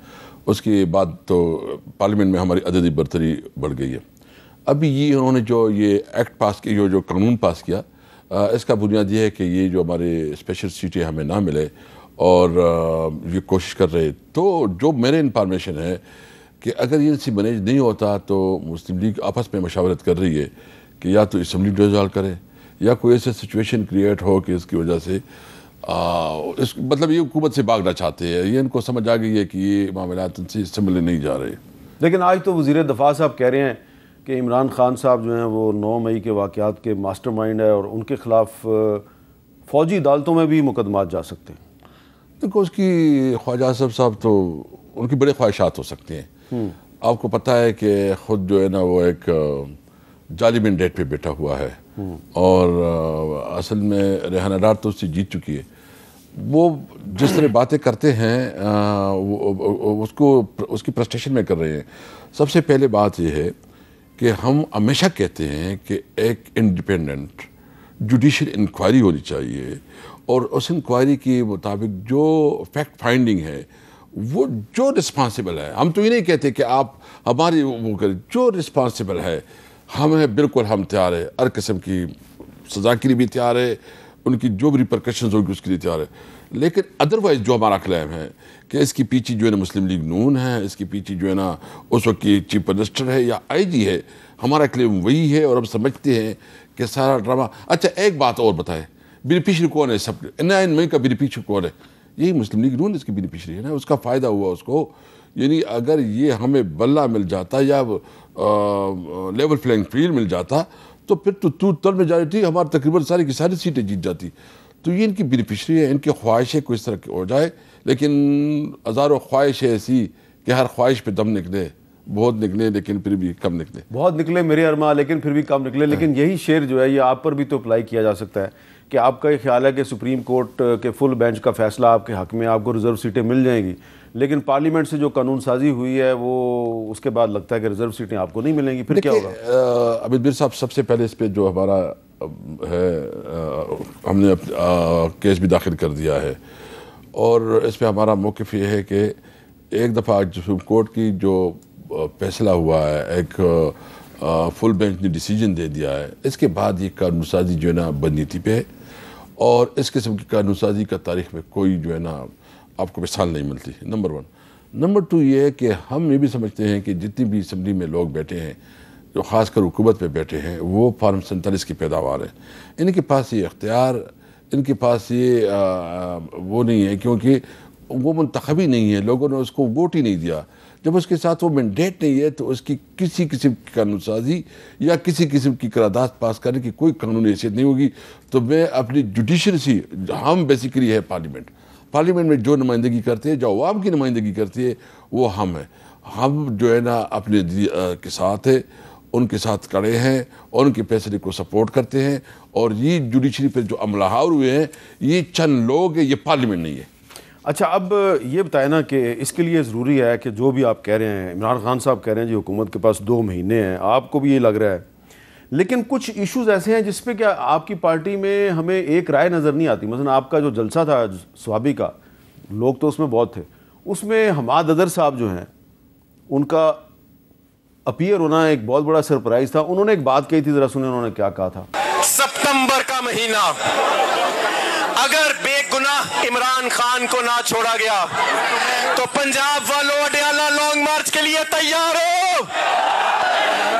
اس کے بعد تو پارلیمنٹ میں ہماری عددی برتری بڑھ گئی ہے. ابھی یہ انہوں نے جو یہ ایکٹ پاس کیا، جو قانون پاس کیا، اس کا بنیاد یہ ہے کہ یہ جو ہمارے اسپیشل سیٹیں ہمیں نہ ملے، اور یہ کوشش کر رہے. تو جو میرے انفارمیشن ہے کہ اگر یہ سے مینیج نہیں ہوتا تو مسلم لیگ آپس میں مشاورت کر رہی ہے کہ یا تو اسمبلی ڈیزالو کرے یا کوئی ایسا سچویشن کریٹ ہو کہ اس کی وجہ سے مطلب یہ حکومت سے بھاگنا چاہتے ہیں. یہ ان کو سمجھ آ گئی ہے کہ یہ معاملات ان سے سنبھلے نہیں جا رہے. لیکن آج تو وزیر دفاع صاحب کہہ رہے ہیں کہ عمران خان صاحب جو ہیں وہ 9 مئی کے واقعات کے ماسٹر مائنڈ ہے، اور ان کے خلاف فوجی عدالتوں میں بھی مقدمات جا سکتے ہیں. دیکھو، اس کی خواجہ آصف صاحب تو ان کی بڑے خواہشات ہو سکتے ہیں. آپ کو پتہ ہے کہ خود جو ہے نا وہ ایک جعلی مینڈیٹ پہ بیٹھا ہوا ہے، اور اصل میں ریحانہ ڈار تو اس سے جیت چکی ہے. وہ جس طرح باتیں کرتے ہیں اس کی پرسٹیشن میں کر رہے ہیں. سب سے پہلے بات یہ ہے کہ ہم ہمیشہ کہتے ہیں کہ ایک انڈیپینڈنٹ جوڈیشل انکوائری ہونی چاہیے، اور اس انکوائری کے مطابق جو فیکٹ فائنڈنگ ہے وہ جو رسپانسبل ہے. ہم تو یہ نہیں کہتے کہ آپ ہماری وہ کریں، جو رسپانسبل ہے ہمیں بالکل ہم تیار ہے، ہر قسم کی سزا کے لیے بھی تیار ہے، ان کی جو بھی ریپرکشنز ہوگی اس کے لیے تیار ہے. لیکن ادروائز جو ہمارا کلیم ہے کہ اس کے پیچھے جو ہے نا مسلم لیگ نون ہے، اس کے پیچھے جو ہے نا اس وقت کی چیف منسٹر ہے یا آئی جی ہے، ہمارا کلیم وہی ہے. اور ہم سمجھتے ہیں کہ سارا ڈرامہ. اچھا ایک بات اور بتائیں، بینیفیشری کون ہے؟ سب 9 مئی کا بینیفیشری کون ہے؟ یہی مسلم لیگ نون اس کی بینیفیشری ہے نا، اس کا فائدہ ہوا اس کو. یعنی اگر یہ ہمیں بلہ مل جاتا یا لیول پلینگ فیلڈ مل جاتا تو پھر تو تل میں جا رہی تھی، ہمارا تقریباً ساری کی ساری سیٹیں جیت جاتی. تو یہ ان کی بینیفیشری ہے، ان کی خواہش ہے کوئی اس طرح کی ہو جائے. لیکن ہزاروں خواہش ہے ایسی کہ ہر خواہش پہ دم نکلے، بہت نکلے لیکن پھر بھی کم نکلے. بہت نکلے میرے ارما، لیکن پھر بھی کم نکلے. لیکن یہی شعر جو ہے یہ آپ پر بھی تو اپلائی کیا جا سکتا ہے کہ آپ کا یہ خیال ہے کہ سپریم کورٹ کے فل بینچ کا فیصلہ آپ کے حق میں، آپ کو ریزرو سیٹیں مل جائیں گی، لیکن پارلیمنٹ سے جو قانون سازی ہوئی ہے وہ اس کے بعد لگتا ہے کہ ریزرو سیٹیں آپ کو نہیں ملیں گی. پھر کیا ہوگا؟ عبید میر صاحب، سب سے پہلے اس پہ جو ہمارا ہے ہم نے کیس بھی داخل کر دیا ہے، اور اس پہ ہمارا موقف یہ ہے کہ ایک دفعہ سپریم کورٹ کی جو فیصلہ ہوا ہے، ایک فل بینچ نے ڈیسیجن دے دیا ہے، اس کے بعد یہ قانون سازی جو ہے نا بدنیتی پہ ہے. اور اس قسم کی قانون سازی کا تاریخ میں کوئی جو ہے نا آپ کو مثال نہیں ملتی. نمبر 1. نمبر 2 یہ ہے کہ ہم یہ بھی سمجھتے ہیں کہ جتنی بھی اسمبلی میں لوگ بیٹھے ہیں، جو خاص کر حکومت پہ بیٹھے ہیں، وہ فارم 47 کی پیداوار ہے. ان کے پاس یہ اختیار، ان کے پاس یہ وہ نہیں ہے، کیونکہ وہ منتخبی نہیں ہے، لوگوں نے اس کو ووٹ ہی نہیں دیا. جب اس کے ساتھ وہ مینڈیٹ نہیں ہے تو اس کی کسی قسم کی قانون سازی یا کسی قسم کی قرارداد پاس کرنے کی کوئی قانونی حیثیت نہیں ہوگی. تو میں اپنی جوڈیشری، ہم بیسیکلی ہے پارلیمنٹ میں جو نمائندگی کرتے ہیں، جو عوام کی نمائندگی کرتی ہے، وہ ہم ہیں. ہم جو ہے نا اپنے کے ساتھ ہے، ان کے ساتھ کھڑے ہیں اور ان کے فیصلے کو سپورٹ کرتے ہیں. اور یہ جوڈیشری پہ جو عملہ آور ہوئے ہیں، یہ چند لوگ ہیں، یہ پارلیمنٹ نہیں ہے. اچھا اب یہ بتائیں نا کہ اس کے لیے ضروری ہے کہ جو بھی آپ کہہ رہے ہیں، عمران خان صاحب کہہ رہے ہیں جی حکومت کے پاس 2 مہینے ہیں، آپ کو بھی یہ لگ رہا ہے، لیکن کچھ ایشوز ایسے ہیں جس پہ کیا آپ کی پارٹی میں ہمیں ایک رائے نظر نہیں آتی. مثلا آپ کا جو جلسہ تھا سوابی کا، لوگ تو اس میں بہت تھے، اس میں حماد اظہر صاحب جو ہیں ان کا اپیئر ہونا ایک بہت بڑا سرپرائز تھا. انہوں نے ایک بات کہی تھی، ذرا سنیں انہوں نے کیا کہا تھا. ستمبر کا مہینہ اگر بے گناہ عمران خان کو نہ چھوڑا گیا تو پنجاب والوں اڈیالہ لانگ مارچ کے لیے تیار ہو،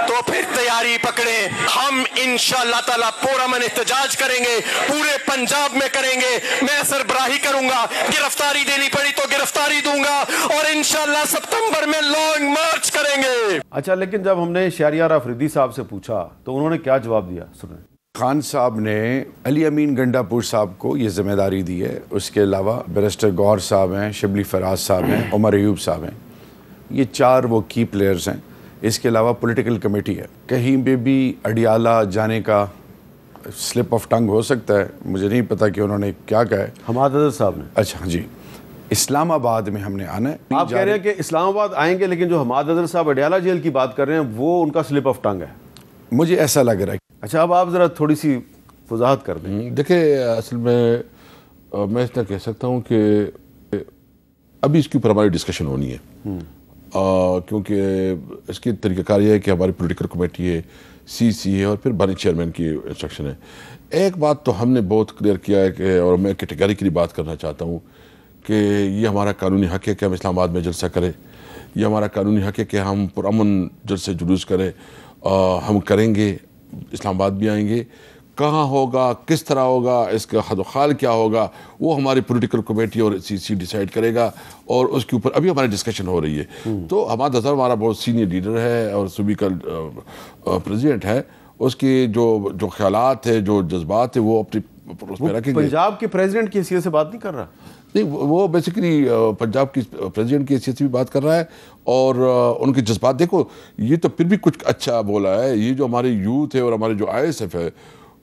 تو پھر تیاری پکڑیں. ہم انشاءاللہ تعالیٰ پرامن احتجاج کریں گے، پورے پنجاب میں کریں گے. میں سربراہی کروں گا، گرفتاری دینی پڑی تو گرفتاری دوں گا، اور انشاءاللہ ستمبر میں لانگ مارچ کریں گے. اچھا لیکن جب ہم نے شہریار آفریدی صاحب سے پوچھا تو انہوں نے کیا جواب دیا، سنیں. خان صاحب نے علی امین گنڈا پور صاحب کو یہ ذمہ داری دی ہے. اس کے علاوہ بیرسٹر گور صاحب ہیں، شبلی فراز صاحب ہیں، عمر ایوب صاحب ہیں. یہ 4 وہ کی پلیئرز ہیں. اس کے علاوہ پولیٹیکل کمیٹی ہے. کہیں پہ بھی اڈیالہ جانے کا سلپ آف ٹنگ ہو سکتا ہے. مجھے نہیں پتا کہ انہوں نے کیا کہا ہے. حماد اظہر صاحب نے. اچھا جی، اسلام آباد میں ہم نے آنا ہے. آپ کہہ رہے ہیں کہ اسلام آباد آئیں گے، لیکن جو حماد اظہر صاحب اڈیالہ جیل کی بات کر رہے ہیں وہ ان کا سلپ آف ٹنگ ہے. مجھے ایسا لگ رہا ہے. اچھا اب آپ ذرا تھوڑی سی وضاحت کر دیں. دیکھیں اصل میں اتنا کہہ سکتا ہوں کہ ابھی اس کے اوپر ہماری ڈسکشن ہونی ہے، کیونکہ اس کی طریقہ کار یہ ہے کہ ہماری پولیٹیکل کمیٹی ہے، سی ہے، اور پھر بانی چیئرمین کی انسٹرکشن ہے. ایک بات تو ہم نے بہت کلیئر کیا ہے کہ، اور میں کیٹیگریکلی بات کرنا چاہتا ہوں کہ یہ ہمارا قانونی حق ہے کہ ہم اسلام آباد میں جلسہ کریں. یہ ہمارا قانونی حق ہے کہ ہم پرامن جلسے جلوس کریں. ہم کریں گے، اسلام آباد بھی آئیں گے. کہاں ہوگا، کس طرح ہوگا، اس کا حد و خال کیا ہوگا، وہ ہماری پولیٹیکل کمیٹی اور سی ڈیسائیڈ کرے گا، اور اس کے اوپر ابھی ہماری ڈسکشن ہو رہی ہے. تو حماد اظہر ہمارا بہت سینئر لیڈر ہے اور صوبے کا پریزیڈنٹ ہے. اس کی جو خیالات ہے، جو جذبات ہے، وہ اپنی اس پہ رکھیں گے. پنجاب کے پریزیڈنٹ کی حیثیت سے بات نہیں کر رہا. نہیں، وہ بیسیکلی پنجاب کی پریزیڈنٹ کی حیثیت سے بھی بات کر رہا ہے، اور ان کے جذبات. دیکھو یہ تو پھر بھی کچھ اچھا بولا ہے. یہ جو ہمارے یوتھ ہے اور ہمارے جو ISF ہے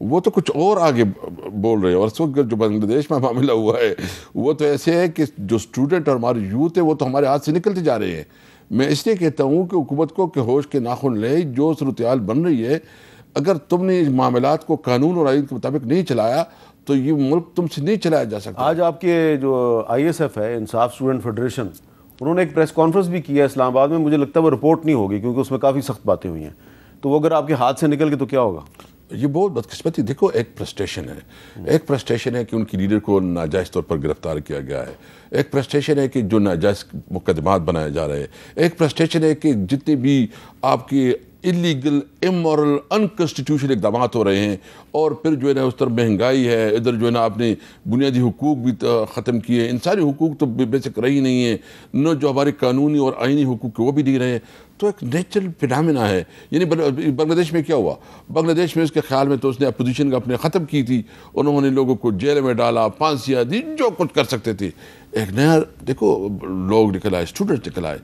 وہ تو کچھ اور آگے بول رہے ہیں. اور اس وقت جو بنگلہ دیش میں معاملہ ہوا ہے وہ تو ایسے ہے کہ جو اسٹوڈنٹ اور ہمارے یوتھ ہے وہ تو ہمارے ہاتھ سے نکلتے جا رہے ہیں. میں اس لیے کہتا ہوں کہ حکومت کو کہ ہوش کے ناخن لے. جو صورتحال بن رہی ہے، اگر تم نے اس معاملات کو قانون اور آئین کے مطابق نہیں چلایا تو یہ ملک تم سے نہیں چلایا جا سکتا. آج آپ کے جو ISF ہے، انصاف اسٹوڈنٹ فیڈریشن، انہوں نے ایک پریس کانفرنس بھی کیا ہے اسلام آباد میں. مجھے لگتا ہے وہ رپورٹ نہیں ہوگی کیونکہ اس میں کافی سخت باتیں ہوئی ہیں. تو وہ اگر آپ کے ہاتھ سے نکل گئے تو کیا ہوگا؟ یہ بہت بدقسمتی. دیکھو ایک فرسٹریشن ہے، ایک فرسٹریشن ہے کہ ان کی لیڈر کو ناجائز طور پر گرفتار کیا گیا ہے. ایک فرسٹریشن ہے کہ جو ناجائز مقدمات بنائے جا رہے ہیں. ایک فرسٹریشن ہے کہ جتنے بھی آپ کی انلیگل، امورل، انکانسٹیٹیوشنل اقدامات ہو رہے ہیں، اور پھر جو ہے نا اس طرح مہنگائی ہے، ادھر جو ہے نا آپ نے بنیادی حقوق بھی ختم کیے. انسانی حقوق تو بیسک رہی نہیں ہیں، نہ جو ہمارے قانونی اور آئینی حقوق وہ بھی نہیں رہے. تو ایک نیچرل فینامنا ہے. یعنی بنگلہ دیش میں کیا ہوا؟ بنگلہ دیش میں اس کے خیال میں تو اس نے اپوزیشن اپنے ختم کی تھی. انہوں نے لوگوں کو جیل میں ڈالا، پھانسیاں دی، جو کچھ کر سکتے تھے. ایک نیا دیکھو لوگ نکل آئے، اسٹوڈنٹ نکل آئے.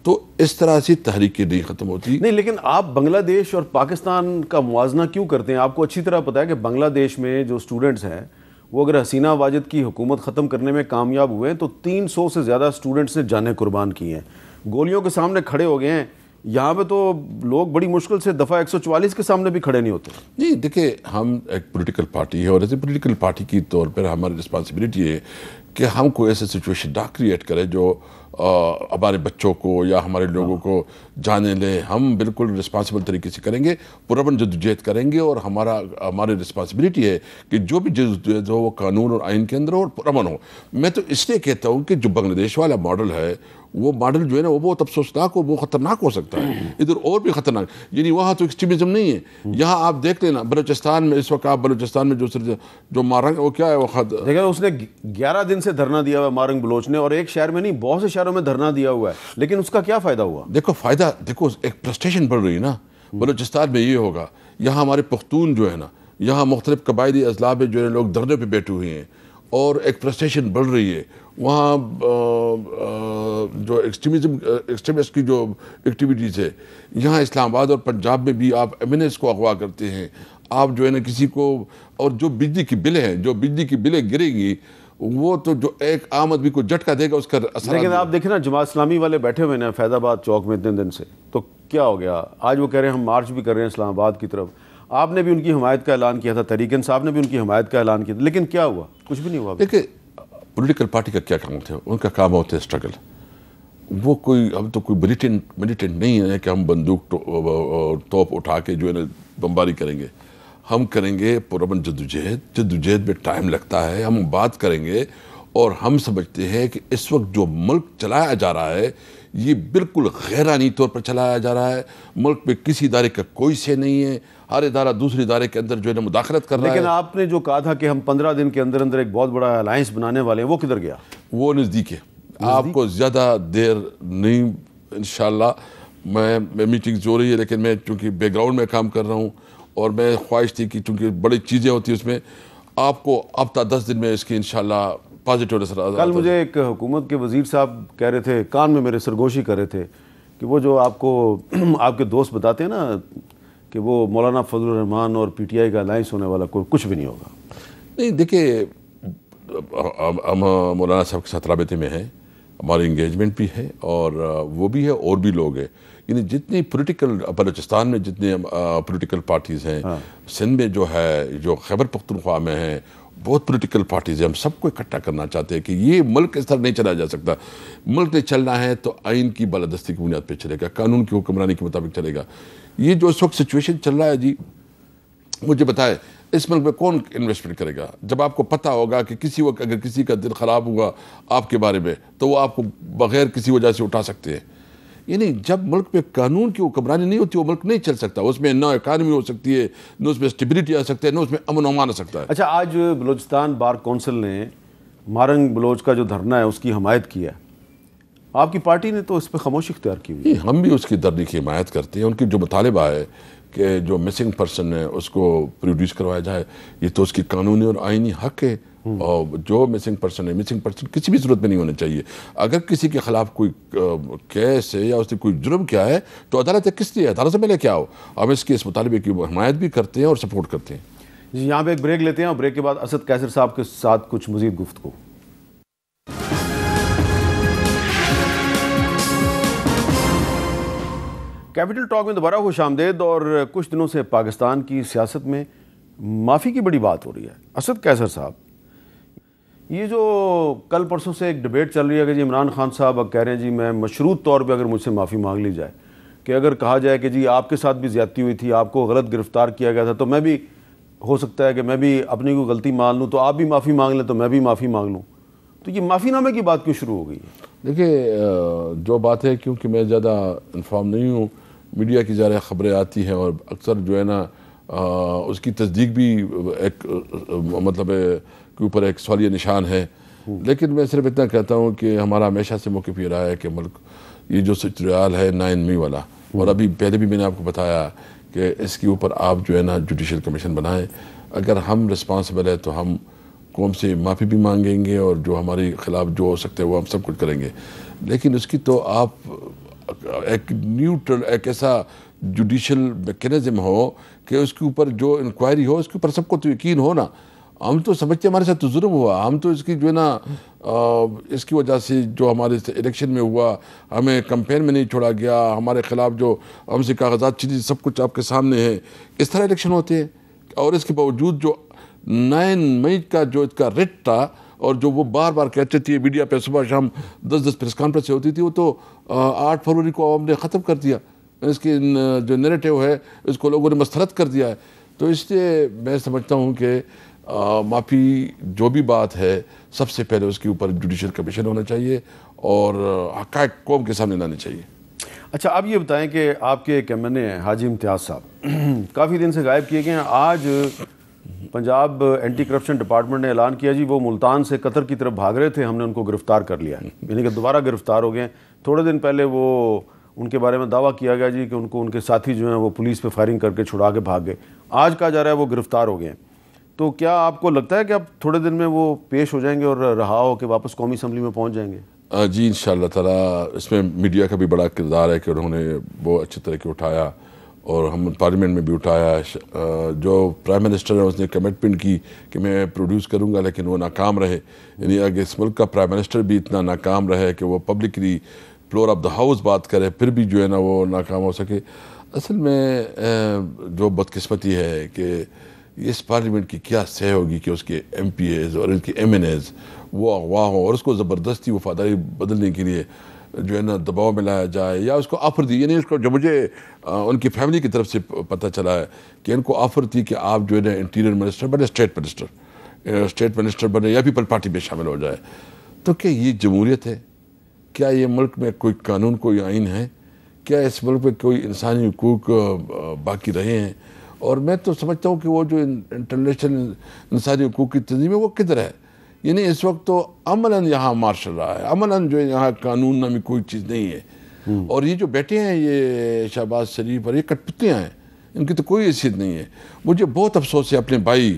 تو اس طرح سے تحریکیں نہیں ختم ہوتی. نہیں، لیکن آپ بنگلہ دیش اور پاکستان کا موازنہ کیوں کرتے ہیں؟ آپ کو اچھی طرح پتہ ہے کہ بنگلہ دیش میں جو اسٹوڈنٹس ہیں وہ اگر حسینہ واجد کی حکومت ختم کرنے میں کامیاب ہوئے ہیں تو 300 سے زیادہ اسٹوڈنٹس نے جانیں قربان کی ہیں، گولیوں کے سامنے کھڑے ہو گئے ہیں. یہاں پہ تو لوگ بڑی مشکل سے دفعہ 144 کے سامنے بھی کھڑے نہیں ہوتے. جی دیکھیں، ہم ایک پولیٹیکل پارٹی ہے، اور ایسے پولیٹیکل پارٹی کی طور پر ہماری رسپانسبلٹی ہے کہ ہم کوئی ایسے سچویشن نہ کریٹ کرے جو ہمارے بچوں کو یا ہمارے لوگوں کو جانے لے. ہم بالکل رسپانسبل طریقے سے کریں گے، پرامن جدوجہد کریں گے، اور ہماری رسپانسبلٹی ہے کہ جو بھی جدوجہد ہو وہ قانون اور آئین کے اندر ہو اور پرامن ہو. میں تو اس لیے کہتا ہوں کہ جو بنگلہ دیش والا ماڈل ہے وہ ماڈل جو ہے نا وہ بہت افسوسناک ہو، وہ خطرناک ہو سکتا ہے. ادھر اور بھی خطرناک، یعنی وہاں تو ایکسٹریمزم نہیں ہے. یہاں آپ دیکھ لینا بلوچستان میں اس وقت، آپ بلوچستان میں جو مارنگ وہ کیا ہے، وہ دیکھیں اس نے 11 دن سے دھرنا دیا ہوا مارنگ بلوچ نے، اور ایک شہر میں نہیں بہت سے شہروں میں دھرنا دیا ہوا ہے. لیکن اس کا کیا فائدہ ہوا؟ دیکھو فائدہ، دیکھو ایک فرسٹریشن بڑھ رہی ہے نا. بلوچستان میں یہ ہوگا، یہاں ہمارے پختون جو ہے نا، یہاں مختلف قبائلی اضلاع میں جو ہے لوگ دھرنے پہ بیٹھے ہوئے ہیں، اور ایک فرسٹریشن بڑھ رہی ہے. وہاں جو ایکسٹریمسٹ کی جو ایکٹیویٹیز ہے، یہاں اسلام آباد اور پنجاب میں بھی آپ ایمنس کو اغوا کرتے ہیں. آپ جو ہے نا کسی کو، اور جو بجلی کی بلیں ہیں، جو بجلی کی بلیں گریں گی وہ تو جو ایک عام آدمی کو جھٹکا دے گا اس کا اثر. لیکن آپ دیکھیں نا جماعت اسلامی والے بیٹھے ہوئے ہیں فیض آباد چوک میں اتنے دن سے, تو کیا ہو گیا؟ آج وہ کہہ رہے ہیں ہم مارچ بھی کر رہے ہیں اسلام آباد کی طرف. آپ نے بھی ان کی حمایت کا اعلان کیا تھا, تحریک انصاف نے بھی ان کی حمایت کا اعلان کیا تھا, لیکن کیا ہوا؟ کچھ بھی نہیں ہوا. دیکھیں پولیٹیکل پارٹی کا کیا کام ہوتا ہے؟ ان کا کام ہوتا ہے اسٹرگل. وہ کوئی ہم تو کوئی ملیٹنٹ نہیں ہے کہ ہم بندوق توپ اٹھا کے جو ہے نا بمباری کریں گے. ہم کریں گے پرامن جدوجہد میں ٹائم لگتا ہے. ہم بات کریں گے اور ہم سمجھتے ہیں کہ اس وقت جو ملک چلایا جا رہا ہے یہ بالکل غیرانی طور پر چلایا جا رہا ہے. ملک میں کسی ادارے کا کوئی سے نہیں ہے, ہر ادارہ دوسرے ادارے کے اندر جو ہے نا مداخلت کر رہا ہے. لیکن آپ نے جو کہا تھا کہ ہم 15 دن کے اندر اندر ایک بہت بڑا الائنس بنانے والے ہیں, وہ کدھر گیا؟ وہ نزدیک ہے. آپ کو زیادہ دیر نہیں انشاءاللہ. میں میٹنگز ہو رہی ہے لیکن میں چونکہ بیک گراؤنڈ میں کام کر رہا ہوں اور میں خواہش تھی کہ چونکہ بڑی چیزیں ہوتی ہیں اس میں, آپ کو ہفتہ 10 دن میں اس کی انشاءاللہ پازیٹیو نظر آتا ہے. کل مجھے ایک حکومت کے وزیر صاحب کہہ رہے تھے, کان میں میرے سرگوشی کر رہے تھے کہ وہ جو آپ کو آپ کے دوست بتاتے ہیں نا کہ وہ مولانا فضل الرحمان اور پی ٹی آئی کا الائنس ہونے والا کچھ بھی نہیں ہوگا. نہیں دیکھیں, ہم مولانا صاحب کے ساتھ رابطے میں ہیں, ہماری انگیجمنٹ بھی ہے اور وہ بھی ہے اور بھی لوگ ہیں. یعنی جتنی پولیٹیکل بلوچستان میں جتنے پولیٹیکل پارٹیز ہیں, سندھ میں جو ہے, جو خیبر پختونخوا میں ہیں, بہت پولیٹیکل پارٹیز ہیں. ہم سب کو اکٹھا کرنا چاہتے ہیں کہ یہ ملک اس طرح نہیں چلایا جا سکتا. ملک نے چلنا ہے تو آئین کی بالادستی کی بنیاد پہ چلے گا, قانون کی حکمرانی کے مطابق چلے گا. یہ جو اس وقت سچویشن چل رہا ہے جی, مجھے بتائے اس ملک میں کون انویسٹمنٹ کرے گا؟ جب آپ کو پتہ ہوگا کہ کسی وقت اگر کسی کا دل خراب ہوا آپ کے بارے میں تو وہ آپ کو بغیر کسی وجہ سے اٹھا سکتے ہیں. یعنی جب ملک میں قانون کی حکمرانی نہیں ہوتی وہ ملک نہیں چل سکتا. اس میں نہ اکانومی ہو سکتی ہے, نہ اس میں اسٹیبلٹی آ سکتا ہے, نہ اس میں امن و امان آ سکتا ہے. اچھا, آج بلوچستان بار کونسل نے مارنگ بلوچ کا جو دھرنا ہے اس کی حمایت کی ہے. آپ کی پارٹی نے تو اس پہ خاموشی اختیار کی ہوئی. ہم بھی اس کی دھرنے کی حمایت کرتے ہیں. ان کی جو مطالبہ ہے کہ جو مسنگ پرسن ہے اس کو پروڈیوس کروایا جائے, یہ تو اس کی قانونی اور آئینی حق ہے. اور جو مسنگ پرسن ہے, مسنگ پرسن کسی بھی صورت میں نہیں ہونا چاہیے. اگر کسی کے خلاف کوئی کیس ہے یا اس نے کوئی جرم کیا ہے تو عدالت ہے, کس لیے عدالت سے پہلے کیا ہو. ہم اس کے اس مطالبے کی حمایت بھی کرتے ہیں اور سپورٹ کرتے ہیں. جی, یہاں پہ ایک بریک لیتے ہیں اور بریک کے بعد اسد قیصر صاحب کے ساتھ کچھ مزید گفتگو. کیپٹل ٹاک میں دوبارہ خوش آمدید. اور کچھ دنوں سے پاکستان کی سیاست میں معافی کی بڑی بات ہو رہی ہے. اسد قیصر صاحب, یہ جو کل پرسوں سے ایک ڈیبیٹ چل رہی ہے کہ جی عمران خان صاحب اب کہہ رہے ہیں جی میں مشروط طور پہ اگر مجھ سے معافی مانگ لی جائے, کہ اگر کہا جائے کہ جی آپ کے ساتھ بھی زیادتی ہوئی تھی, آپ کو غلط گرفتار کیا گیا تھا, تو میں بھی ہو سکتا ہے کہ میں بھی اپنی کوئی غلطی مان لوں, تو آپ بھی معافی مانگ لیں تو میں بھی معافی مانگ لوں. تو یہ معافی نامے کی بات کیوں شروع ہو گئی ہے؟ دیکھیے جو بات ہے, کیونکہ میں زیادہ انفارم نہیں ہوں, میڈیا کی ذرائع خبریں آتی ہیں اور اکثر جو ہے نا اس کی تصدیق بھی ایک مطلب کے اوپر ایک سوالیہ نشان ہے. لیکن میں صرف اتنا کہتا ہوں کہ ہمارا ہمیشہ سے موقف یہ رہا ہے کہ ملک یہ جو سچریال ہے 9 مئی والا, اور ابھی پہلے بھی میں نے آپ کو بتایا کہ اس کے اوپر آپ جو ہے نا جوڈیشل کمیشن بنائیں. اگر ہم رسپانسبل ہے تو ہم قوم سے معافی بھی مانگیں گے اور جو ہمارے خلاف جو ہو سکتے ہیں وہ ہم سب کچھ کریں گے. لیکن اس کی تو آپ ایک نیوٹرل, ایک ایسا جوڈیشل میکینزم ہو کہ اس کے اوپر جو انکوائری ہو اس کے اوپر سب کو تو یقین ہو نا. ہم تو سمجھتے ہمارے ساتھ تو ظلم ہوا, ہم تو اس کی جو ہے نا اس کی وجہ سے جو ہمارے الیکشن میں ہوا, ہمیں کمپین میں نہیں چھوڑا گیا, ہمارے خلاف جو ہم سے کاغذات چیزیں سب کچھ آپ کے سامنے ہے. اس طرح الیکشن ہوتے ہیں اور اس کے باوجود جو 9 مئی کا جو اس کا ریٹ تھا اور جو وہ بار بار کہتے تھے میڈیا پہ صبح شام 10 پریس کانفرنس ہوتی تھی, وہ تو 8 فروری کو ہم نے ختم کر دیا. اس کی جو نیریٹو ہے اس کو لوگوں نے مسترد کر دیا ہے. تو اس لیے میں سمجھتا ہوں کہ معافی جو بھی بات ہے سب سے پہلے اس کے اوپر جوڈیشل کمیشن ہونا چاہیے اور حقائق قوم کے سامنے لانے چاہیے. اچھا, آپ یہ بتائیں کہ آپ کے ایک ایم این اے ہیں حاجی امتیاز صاحب, کافی دن سے غائب کیے گئے ہیں. آج پنجاب اینٹی کرپشن ڈپارٹمنٹ نے اعلان کیا جی وہ ملتان سے قطر کی طرف بھاگ رہے تھے, ہم نے ان کو گرفتار کر لیا, یعنی کہ دوبارہ گرفتار ہو گئے ہیں. تھوڑے دن پہلے وہ ان کے بارے میں دعویٰ کیا گیا جی کہ ان کو ان کے ساتھی جو ہیں وہ پولیس پہ فائرنگ کر کے چھڑا کے بھاگ گئے. آج کہا جا رہا ہے وہ گرفتار ہو گئے ہیں. تو کیا آپ کو لگتا ہے کہ اب تھوڑے دن میں وہ پیش ہو جائیں گے اور رہا ہو کے واپس قومی اسمبلی میں پہنچ جائیں گے؟ جی انشاءاللہ تعالیٰ. اس میں میڈیا کا بھی بڑا کردار ہے کہ انہوں نے وہ اچھے طریقے اٹھایا اور ہم پارلیمنٹ میں بھی اٹھایا ہے. جو پرائم منسٹر ہے اس نے کمٹمنٹ کی کہ میں پروڈیوس کروں گا لیکن وہ ناکام رہے. یعنی اگر اس ملک کا پرائم منسٹر بھی اتنا ناکام رہے کہ وہ publicly floor of the house بات کرے پھر بھی جو ہے نا وہ ناکام ہو سکے. اصل میں جو بدقسمتی ہے کہ اس پارلیمنٹ کی کیا سہ ہوگی کہ اس کے ایم پی ایز اور ان کے ایم این ایز وہ اغوا ہوں اور اس کو زبردستی وفاداری بدلنے کے لیے جو ہے نا دباؤ میں لایا جائے یا اس کو آفر دی. یعنی اس کو جو مجھے ان کی فیملی کی طرف سے پتہ چلا ہے کہ ان کو آفر تھی کہ آپ جو ہے نا انٹیریئر منسٹر بنے، اسٹیٹ منسٹر بنے یا پیپل پارٹی میں شامل ہو جائے. تو کیا یہ جمہوریت ہے؟ کیا یہ ملک میں کوئی قانون کوئی آئین ہے؟ کیا اس ملک میں کوئی انسانی حقوق باقی رہے ہیں؟ اور میں تو سمجھتا ہوں کہ وہ جو انٹرنیشنل انسانی حقوق کی تنظیم ہے وہ کدھر ہے؟ یعنی اس وقت تو عملاً یہاں مارشل رہا ہے، عملاً جو یہاں قانون نامی کوئی چیز نہیں ہے. اور یہ جو بیٹھے ہیں یہ شہباز شریف اور یہ کٹ پتلیاں ہیں، ان کی تو کوئی حیثیت نہیں ہے. مجھے بہت افسوس ہے اپنے بھائی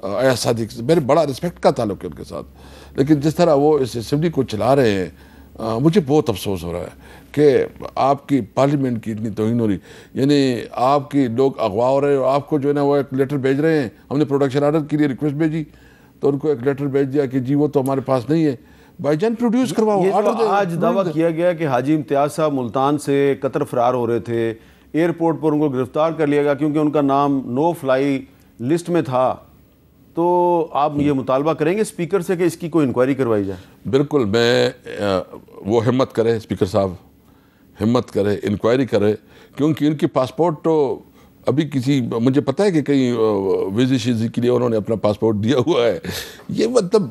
ایاز صادق سے، میرے بڑا رسپیکٹ کا تعلق ہے ان کے ساتھ، لیکن جس طرح وہ اس اسمبلی کو چلا رہے ہیں مجھے بہت افسوس ہو رہا ہے کہ آپ کی پارلیمنٹ کی اتنی توہین ہو رہی. یعنی آپ کی لوگ اغوا ہو رہے ہیں اور آپ کو جو ہے نا وہ ایک لیٹر بھیج رہے ہیں. ہم نے پروڈکشن آرڈر کے لیے ریکویسٹ بھیجی تو ان کو ایک لیٹر بھیج دیا کہ جی وہ تو ہمارے پاس نہیں ہے. بھائی جان پروڈیوس کرواؤ. یہ تو آج دعویٰ کیا گیا کہ حاجی امتیاز صاحب ملتان سے قطر فرار ہو رہے تھے، ایئرپورٹ پر ان کو گرفتار کر لیا گیا کیونکہ ان کا نام نو فلائی لسٹ میں تھا. تو آپ یہ مطالبہ کریں گے اسپیکر سے کہ اس کی کوئی انکوائری کروائی جائے؟ بالکل، میں وہ ہمت کرے، اسپیکر صاحب ہمت کرے، انکوائری کرے، کیونکہ ان کی پاسپورٹ تو ابھی کسی مجھے پتہ ہے کہ کہیں ویزی شیزی کے لیے انہوں نے اپنا پاسپورٹ دیا ہوا ہے. یہ مطلب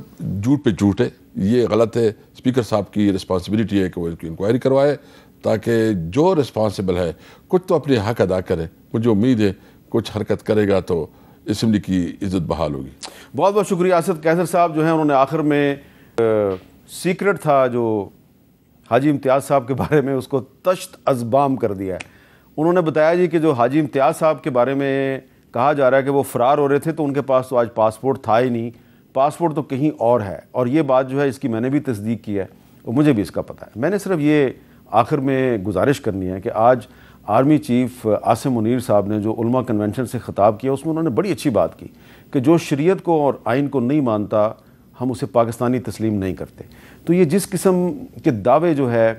جھوٹ پہ جھوٹ ہے، یہ غلط ہے. اسپیکر صاحب کی رسپانسبلٹی ہے کہ وہ اس کی انکوائری کروائے تاکہ جو رسپانسبل ہے کچھ تو اپنے حق ادا کرے. مجھے امید ہے کچھ حرکت کرے گا تو اسمبلی کی عزت بحال ہوگی. بہت بہت شکریہ. اسد قیصر صاحب جو ہیں انہوں نے آخر میں سیکرٹ تھا جو حاجی امتیاز صاحب کے بارے میں اس کو تشت ازبام کر دیا ہے. انہوں نے بتایا جی کہ جو حاجی امتیاز صاحب کے بارے میں کہا جا رہا ہے کہ وہ فرار ہو رہے تھے تو ان کے پاس تو آج پاسپورٹ تھا ہی نہیں، پاسپورٹ تو کہیں اور ہے. اور یہ بات جو ہے اس کی میں نے بھی تصدیق کی ہے اور مجھے بھی اس کا پتہ ہے. میں نے صرف یہ آخر میں گزارش کرنی ہے کہ آج آرمی چیف عاصم منیر صاحب نے جو علماء کنونشن سے خطاب کیا اس میں انہوں نے بڑی اچھی بات کی کہ جو شریعت کو اور آئین کو نہیں مانتا ہم اسے پاکستانی تسلیم نہیں کرتے. تو یہ جس قسم کے دعوے جو ہے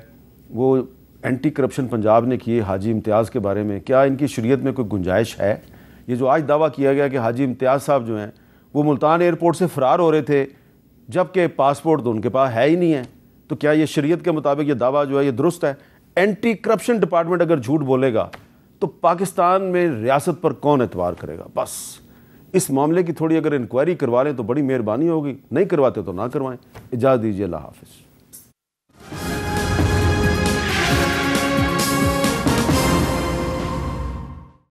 وہ اینٹی کرپشن پنجاب نے کیے حاجی امتیاز کے بارے میں، کیا ان کی شریعت میں کوئی گنجائش ہے؟ یہ جو آج دعویٰ کیا گیا کہ حاجی امتیاز صاحب جو ہیں وہ ملتان ایئرپورٹ سے فرار ہو رہے تھے جبکہ پاسپورٹ تو ان کے پاس ہے ہی نہیں ہے، تو کیا یہ شریعت کے مطابق یہ دعویٰ جو ہے یہ درست ہے؟ اینٹی کرپشن ڈپارٹمنٹ اگر جھوٹ بولے گا تو پاکستان میں ریاست پر کون اعتبار کرے گا؟ بس اس معاملے کی تھوڑی اگر انکوائری کروا لیں تو بڑی مہربانی ہوگی، نہیں کرواتے تو نہ کروائیں. اجازت دیجیے، اللہ حافظ.